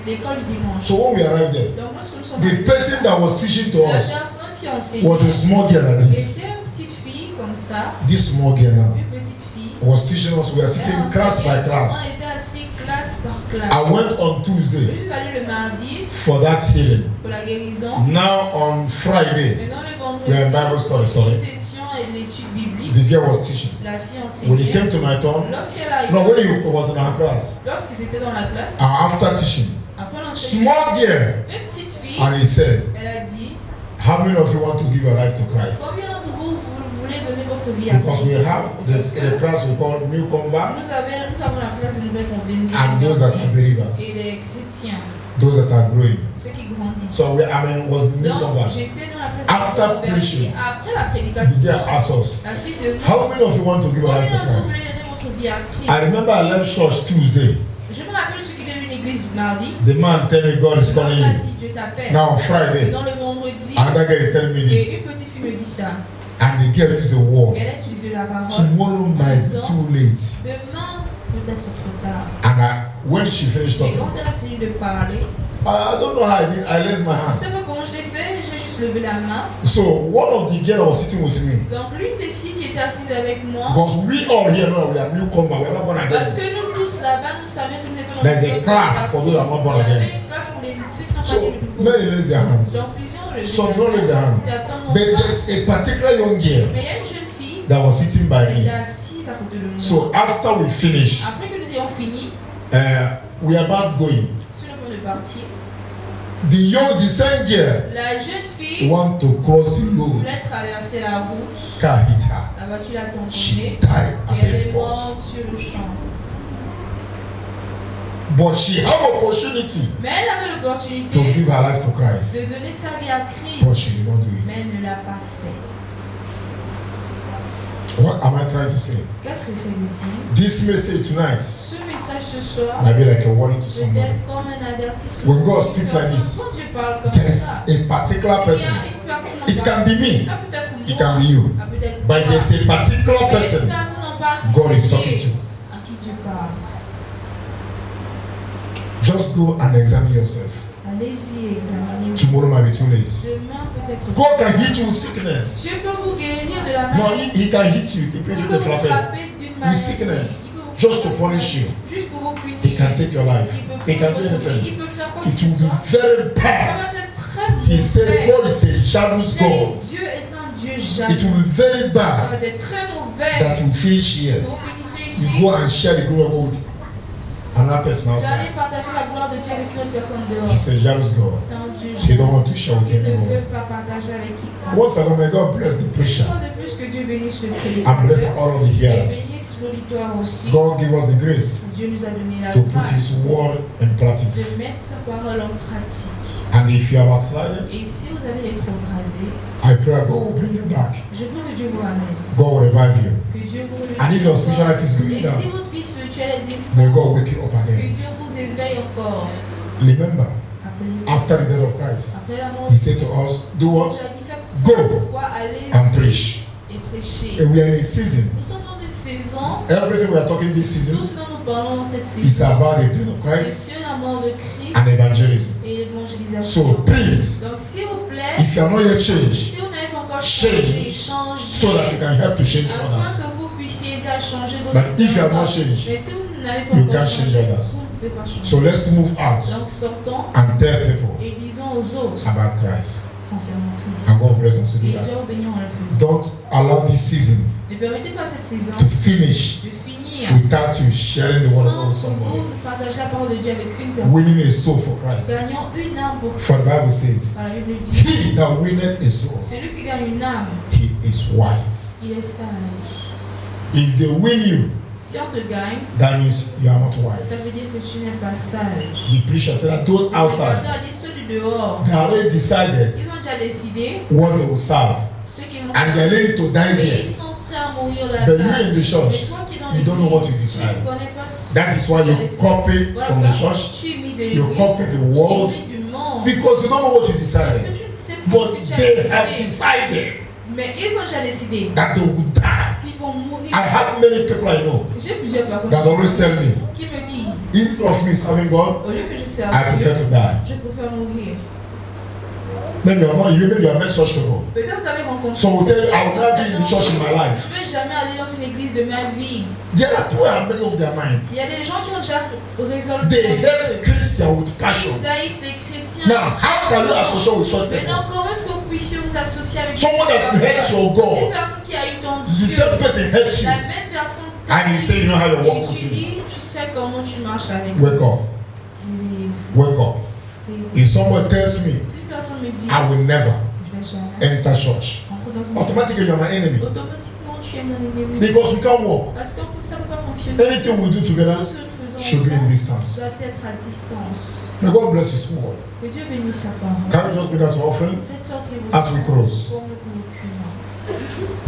Speaker 4: l'école du dimanche.
Speaker 5: So when we arrived there,
Speaker 4: Donc lorsque nous sommes
Speaker 5: the
Speaker 4: arrivés,
Speaker 5: person that was teaching to
Speaker 4: la
Speaker 5: us
Speaker 4: personne qui enseignait
Speaker 5: was a small girl like this.
Speaker 4: était une petite fille comme ça,
Speaker 5: This small girl now
Speaker 4: une petite fille.
Speaker 5: was teaching us. We are sitting
Speaker 4: Elle
Speaker 5: class by
Speaker 4: enseignait.
Speaker 5: class.
Speaker 4: On était assis classe par classe.
Speaker 5: I went on
Speaker 4: Je
Speaker 5: Tuesday
Speaker 4: suis allée le mardi
Speaker 5: for that healing.
Speaker 4: pour la guérison.
Speaker 5: Now on Friday,
Speaker 4: Maintenant le
Speaker 5: we are in
Speaker 4: vendredi,
Speaker 5: Bible study.
Speaker 4: nous
Speaker 5: Sorry,
Speaker 4: étions à l'étude biblique.
Speaker 5: the girl was teaching.
Speaker 4: La fille
Speaker 5: When it
Speaker 4: enseignait.
Speaker 5: came to my turn,
Speaker 4: Lorsqu'elle a
Speaker 5: no, when he was in our class,
Speaker 4: lorsqu'il était dans la classe,
Speaker 5: after teaching,
Speaker 4: après l'enseignement,
Speaker 5: small girl,
Speaker 4: une petite fille,
Speaker 5: and he said,
Speaker 4: elle a dit,
Speaker 5: how many of you want to give your life to Christ?
Speaker 4: combien d'entre vous, vous voulez donner votre vie à
Speaker 5: Because we
Speaker 4: Christ?
Speaker 5: have the class we call new converts
Speaker 4: Nous avons la classe de nouvelles convertis
Speaker 5: and those that are believers,
Speaker 4: et les chrétiens,
Speaker 5: those that are growing.
Speaker 4: ceux qui grandissent.
Speaker 5: So I mean, it was new
Speaker 4: Donc,
Speaker 5: converts.
Speaker 4: j'étais dans la classe
Speaker 5: After
Speaker 4: de convertis.
Speaker 5: preaching,
Speaker 4: Après la
Speaker 5: The
Speaker 4: prédication,
Speaker 5: girl asked us,
Speaker 4: la fille de nous,
Speaker 5: how many of you want to give your
Speaker 4: combien
Speaker 5: life to
Speaker 4: d'entre vous
Speaker 5: Christ?
Speaker 4: voulez donner votre vie à Christ?
Speaker 5: I remember I left church Tuesday.
Speaker 4: Je me rappelle ce qui était une église mardi.
Speaker 5: The man tell me God is
Speaker 4: L'homme
Speaker 5: calling
Speaker 4: m'a
Speaker 5: you.
Speaker 4: dit, Dieu t'appelle.
Speaker 5: Now on
Speaker 4: Et
Speaker 5: Friday,
Speaker 4: dans le vendredi,
Speaker 5: another girl is telling me this.
Speaker 4: et une petite fille me dit ça.
Speaker 5: And the girl used the word.
Speaker 4: Elle a utilisé la parole.
Speaker 5: Tomorrow might be too late.
Speaker 4: Demain, peut-être trop tard.
Speaker 5: And when she finished
Speaker 4: Et
Speaker 5: talking,
Speaker 4: quand elle a fini de parler,
Speaker 5: I don't know how I did. I raised my
Speaker 4: je ne
Speaker 5: hand.
Speaker 4: sais pas comment je l'ai fait, j'ai juste levé la main.
Speaker 5: So one of the girls was sitting with me.
Speaker 4: Donc l'une des filles qui était assise avec moi,
Speaker 5: Because we all here know we are new converts. We are not born
Speaker 4: parce
Speaker 5: again.
Speaker 4: que nous tous là-bas, nous savions que nous étions
Speaker 5: There's a
Speaker 4: notre
Speaker 5: class for those who are not born
Speaker 4: Il y avait
Speaker 5: again.
Speaker 4: une classe pour les ceux qui sont pas
Speaker 5: So
Speaker 4: nés de nouveau.
Speaker 5: many raise their hands.
Speaker 4: Donc plusieurs ont levé
Speaker 5: Some
Speaker 4: la
Speaker 5: don't raise their
Speaker 4: main.
Speaker 5: hands.
Speaker 4: Certains n'ont
Speaker 5: But
Speaker 4: pas.
Speaker 5: there's a particular young girl
Speaker 4: Mais il y a une jeune fille
Speaker 5: that was sitting by
Speaker 4: qui
Speaker 5: me.
Speaker 4: était assise à côté de moi.
Speaker 5: So after we finish,
Speaker 4: Après que nous ayons fini,
Speaker 5: we are about going.
Speaker 4: sur le point de partir,
Speaker 5: The same girl
Speaker 4: la jeune fille
Speaker 5: want to cross the road.
Speaker 4: voulait traverser la route.
Speaker 5: Car hit her.
Speaker 4: La voiture l'a
Speaker 5: She
Speaker 4: tamponnée
Speaker 5: died
Speaker 4: et
Speaker 5: at
Speaker 4: elle
Speaker 5: the
Speaker 4: est
Speaker 5: spot.
Speaker 4: morte sur le champ.
Speaker 5: But she had opportunity
Speaker 4: Mais elle avait
Speaker 5: to
Speaker 4: l'opportunité
Speaker 5: give her life to Christ.
Speaker 4: de donner sa vie à
Speaker 5: But
Speaker 4: Christ,
Speaker 5: she did not do
Speaker 4: mais
Speaker 5: it.
Speaker 4: elle ne l'a pas fait.
Speaker 5: What am I trying to say?
Speaker 4: Qu'est-ce que ça veut dire?
Speaker 5: This message tonight
Speaker 4: Ce message ce soir
Speaker 5: might be like a warning to
Speaker 4: peut
Speaker 5: somebody.
Speaker 4: être comme un avertissement.
Speaker 5: When God speaks like this,
Speaker 4: Quand Dieu parle comme
Speaker 5: There is
Speaker 4: ça,
Speaker 5: a particular
Speaker 4: il y
Speaker 5: person.
Speaker 4: a une personne en
Speaker 5: It can be me.
Speaker 4: Ça peut être moi.
Speaker 5: It can be you.
Speaker 4: Ça peut être
Speaker 5: But
Speaker 4: toi.
Speaker 5: there's a particular
Speaker 4: Mais
Speaker 5: person
Speaker 4: une personne en particulier
Speaker 5: God is talking to.
Speaker 4: à qui Dieu parle.
Speaker 5: Just go and examine yourself.
Speaker 4: Allez-y, examinez-vous.
Speaker 5: Tomorrow might be too late.
Speaker 4: Demain peut-être.
Speaker 5: God can hit you with sickness.
Speaker 4: Dieu peut vous guérir de la
Speaker 5: No,
Speaker 4: maladie.
Speaker 5: he can hit you. He
Speaker 4: Il
Speaker 5: peut
Speaker 4: peut
Speaker 5: te
Speaker 4: vous
Speaker 5: frapper.
Speaker 4: frapper d'une maladie.
Speaker 5: sickness,
Speaker 4: Il peut vous
Speaker 5: just to
Speaker 4: frapper
Speaker 5: punish you.
Speaker 4: Juste pour vous punir.
Speaker 5: He can take your life.
Speaker 4: Il peut
Speaker 5: He can do
Speaker 4: vous-
Speaker 5: anything.
Speaker 4: Il peut faire quoi que
Speaker 5: It
Speaker 4: ce
Speaker 5: will be
Speaker 4: soit.
Speaker 5: very
Speaker 4: Ça va
Speaker 5: bad.
Speaker 4: être très
Speaker 5: He said
Speaker 4: mauvais.
Speaker 5: God is a jealous God.
Speaker 4: Dieu est un Dieu
Speaker 5: It
Speaker 4: jaloux.
Speaker 5: will be very
Speaker 4: Ça
Speaker 5: bad
Speaker 4: va être très mauvais.
Speaker 5: that you finish here.
Speaker 4: Vous finissez ici.
Speaker 5: You go and share the glory of God with another person
Speaker 4: Vous allez
Speaker 5: outside.
Speaker 4: partager la gloire de Dieu avec une autre personne dehors.
Speaker 5: He's a jealous God.
Speaker 4: C'est un Dieu
Speaker 5: He don't
Speaker 4: jaloux.
Speaker 5: want to share with
Speaker 4: Il ne
Speaker 5: anyone.
Speaker 4: veut pas partager avec quiconque.
Speaker 5: Once again, may God bless the
Speaker 4: Une
Speaker 5: preacher
Speaker 4: fois de plus que Dieu bénisse le
Speaker 5: and bless
Speaker 4: prédicateur.
Speaker 5: all of the
Speaker 4: Et
Speaker 5: hearers.
Speaker 4: bénisse l'auditoire aussi.
Speaker 5: God give us the grace
Speaker 4: Dieu nous a donné la
Speaker 5: to put
Speaker 4: grâce
Speaker 5: His word in
Speaker 4: de
Speaker 5: practice.
Speaker 4: mettre sa parole en pratique.
Speaker 5: And if you are backsliding,
Speaker 4: Et si vous avez rétrogradé,
Speaker 5: I pray God will bring you back.
Speaker 4: je prie que Dieu vous ramène.
Speaker 5: God will revive you.
Speaker 4: Que Dieu vous
Speaker 5: And if your spiritual life is going
Speaker 4: Et si
Speaker 5: down,
Speaker 4: votre vie spirituelle est
Speaker 5: may
Speaker 4: descendue,
Speaker 5: God wake you up
Speaker 4: que
Speaker 5: again.
Speaker 4: Dieu vous éveille encore.
Speaker 5: Remember,
Speaker 4: Appelez-vous.
Speaker 5: after the death of Christ,
Speaker 4: Après la mort,
Speaker 5: He said to us, do
Speaker 4: il
Speaker 5: what?
Speaker 4: a dit, faites
Speaker 5: Go
Speaker 4: quoi? Allez
Speaker 5: and preach.
Speaker 4: et prêchez.
Speaker 5: And we are in a season
Speaker 4: Nous sommes dans une saison,
Speaker 5: everything we are talking this
Speaker 4: tout
Speaker 5: season
Speaker 4: ce dont nous parlons dans cette
Speaker 5: is
Speaker 4: saison,
Speaker 5: about the death of
Speaker 4: c'est
Speaker 5: Christ
Speaker 4: sur la mort de Christ
Speaker 5: and evangelism.
Speaker 4: et l'évangélisation.
Speaker 5: So please,
Speaker 4: Donc s'il vous plaît,
Speaker 5: if you are not yet changed,
Speaker 4: si vous n'avez pas encore
Speaker 5: change
Speaker 4: changé,
Speaker 5: so that you can help to change
Speaker 4: afin
Speaker 5: others.
Speaker 4: que vous puissiez aider à changer d'autres
Speaker 5: But if you have not
Speaker 4: personnes.
Speaker 5: changed,
Speaker 4: Mais si vous n'avez pas
Speaker 5: you
Speaker 4: encore
Speaker 5: can't change
Speaker 4: changé,
Speaker 5: others.
Speaker 4: vous ne pouvez pas changer.
Speaker 5: So let's move out
Speaker 4: Donc sortons
Speaker 5: and tell people
Speaker 4: et disons aux autres
Speaker 5: about Christ.
Speaker 4: concernant Christ.
Speaker 5: And God bless us to do
Speaker 4: Et Dieu
Speaker 5: that.
Speaker 4: bénit en le faisant.
Speaker 5: Don't allow this season
Speaker 4: Ne permettez pas cette saison
Speaker 5: to finish
Speaker 4: de finir
Speaker 5: without you sharing the word of God with
Speaker 4: sans que
Speaker 5: somebody.
Speaker 4: vous partagez la parole de Dieu avec une personne.
Speaker 5: Winning a soul for Christ.
Speaker 4: Gagnons une âme pour Christ.
Speaker 5: For the Bible says,
Speaker 4: Car la Bible dit,
Speaker 5: he that winneth a soul,
Speaker 4: celui qui gagne une âme,
Speaker 5: he is wise.
Speaker 4: il est sage.
Speaker 5: If they win you,
Speaker 4: Si on te gagne,
Speaker 5: that means you are not
Speaker 4: ça
Speaker 5: wise.
Speaker 4: veut dire que tu n'es pas sage.
Speaker 5: The preacher said that those
Speaker 4: Le
Speaker 5: outside,
Speaker 4: pasteur a dit ceux du dehors,
Speaker 5: they already decided
Speaker 4: ils ont déjà décidé
Speaker 5: what they will serve.
Speaker 4: ceux qui vont
Speaker 5: And they're ready to die
Speaker 4: mais
Speaker 5: there.
Speaker 4: ils sont prêts à mourir là-bas.
Speaker 5: But you in the
Speaker 4: Mais
Speaker 5: church,
Speaker 4: toi qui es dans
Speaker 5: you don't know what you
Speaker 4: l'église, tu
Speaker 5: decide.
Speaker 4: ne connais pas ce
Speaker 5: That is why you copy from the church,
Speaker 4: tu es mis de
Speaker 5: you
Speaker 4: l'église,
Speaker 5: copy the world,
Speaker 4: tu es mis du monde.
Speaker 5: because you don't know what you
Speaker 4: Parce que
Speaker 5: decided.
Speaker 4: tu ne sais pas ce
Speaker 5: But
Speaker 4: que tu as
Speaker 5: they have
Speaker 4: décidé.
Speaker 5: decided
Speaker 4: Mais ils ont déjà décidé
Speaker 5: that they will die.
Speaker 4: qu'ils vont mourir.
Speaker 5: I have many people I know
Speaker 4: J'ai plusieurs personnes
Speaker 5: that always tell me,
Speaker 4: qui me disent,
Speaker 5: instead of me serving God,
Speaker 4: au lieu que je serve
Speaker 5: I prefer
Speaker 4: Dieu,
Speaker 5: to die.
Speaker 4: je préfère mourir.
Speaker 5: Maybe you're not, maybe you have met such people.
Speaker 4: Peut-être vous avez rencontré.
Speaker 5: So we'll tell you, I will not be in the church in my life.
Speaker 4: Je ne vais jamais aller dans une église de ma vie.
Speaker 5: There are people who have made up their mind.
Speaker 4: Il y a des gens qui ont déjà résolu.
Speaker 5: They hate Christians with passion.
Speaker 4: Ils haïssent les chrétiens.
Speaker 5: Now, how can you associate with such people?
Speaker 4: Maintenant, comment est-ce que vous puissiez vous associer avec
Speaker 5: Someone that hates your
Speaker 4: une
Speaker 5: God,
Speaker 4: personne qui a eu ton
Speaker 5: the
Speaker 4: Dieu,
Speaker 5: same person hates you,
Speaker 4: la même personne
Speaker 5: and you say you know how you walk
Speaker 4: et
Speaker 5: with
Speaker 4: tu
Speaker 5: him.
Speaker 4: dis, tu sais comment tu marches avec
Speaker 5: Wake up,
Speaker 4: lui.
Speaker 5: wake up. If someone tells me
Speaker 4: Si une personne me dit,
Speaker 5: I will never
Speaker 4: je vais jamais
Speaker 5: enter church,
Speaker 4: rentrer dans une
Speaker 5: automatically you're my enemy
Speaker 4: automatiquement tu es mon ennemi.
Speaker 5: because we can't walk.
Speaker 4: Parce que ça ne peut pas fonctionner.
Speaker 5: Anything we do together
Speaker 4: Tout ce que nous faisons
Speaker 5: should be in
Speaker 4: ensemble
Speaker 5: distance.
Speaker 4: doit être à distance.
Speaker 5: May God bless His word.
Speaker 4: Que Dieu bénisse sa parole.
Speaker 5: Can we just bring that to offering?
Speaker 4: Faites sortir vos
Speaker 5: As we close.
Speaker 4: pour nous clôturons.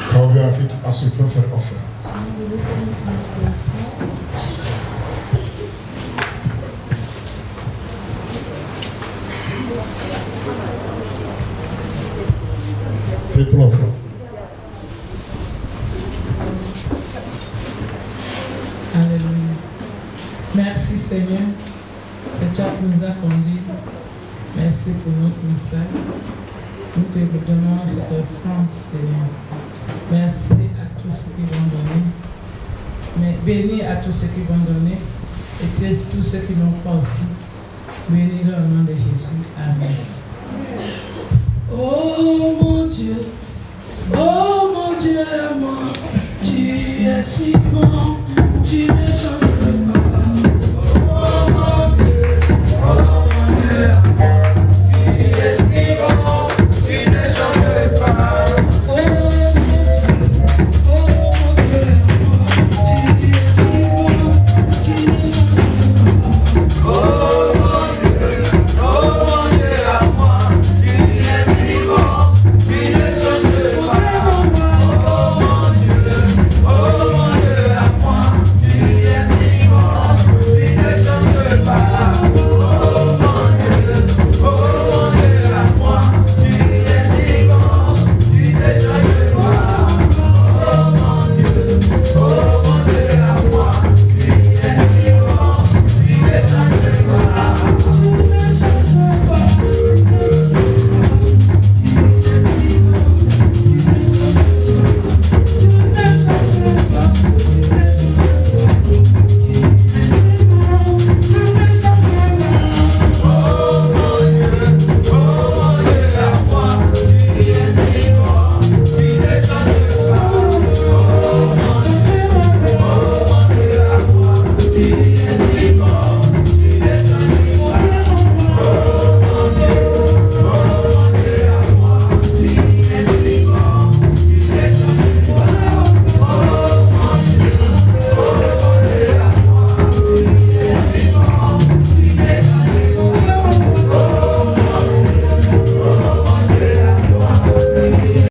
Speaker 5: Can we be on our feet as we pray for the offering?
Speaker 4: Si nous devons faire notre offrande,
Speaker 5: People of God.
Speaker 6: Alléluia. Merci Seigneur. C'est toi qui nous as conduits. Merci pour notre message. Nous te donnons cette offrande, Seigneur. Merci à tous ceux qui vont donner. Mais bénis à tous ceux qui vont donner. Et tu es tous ceux qui l'ont fait aussi. Bénis le nom de Jésus. Amen.
Speaker 1: Oh mon Dieu, moi, tu es si bon, tu es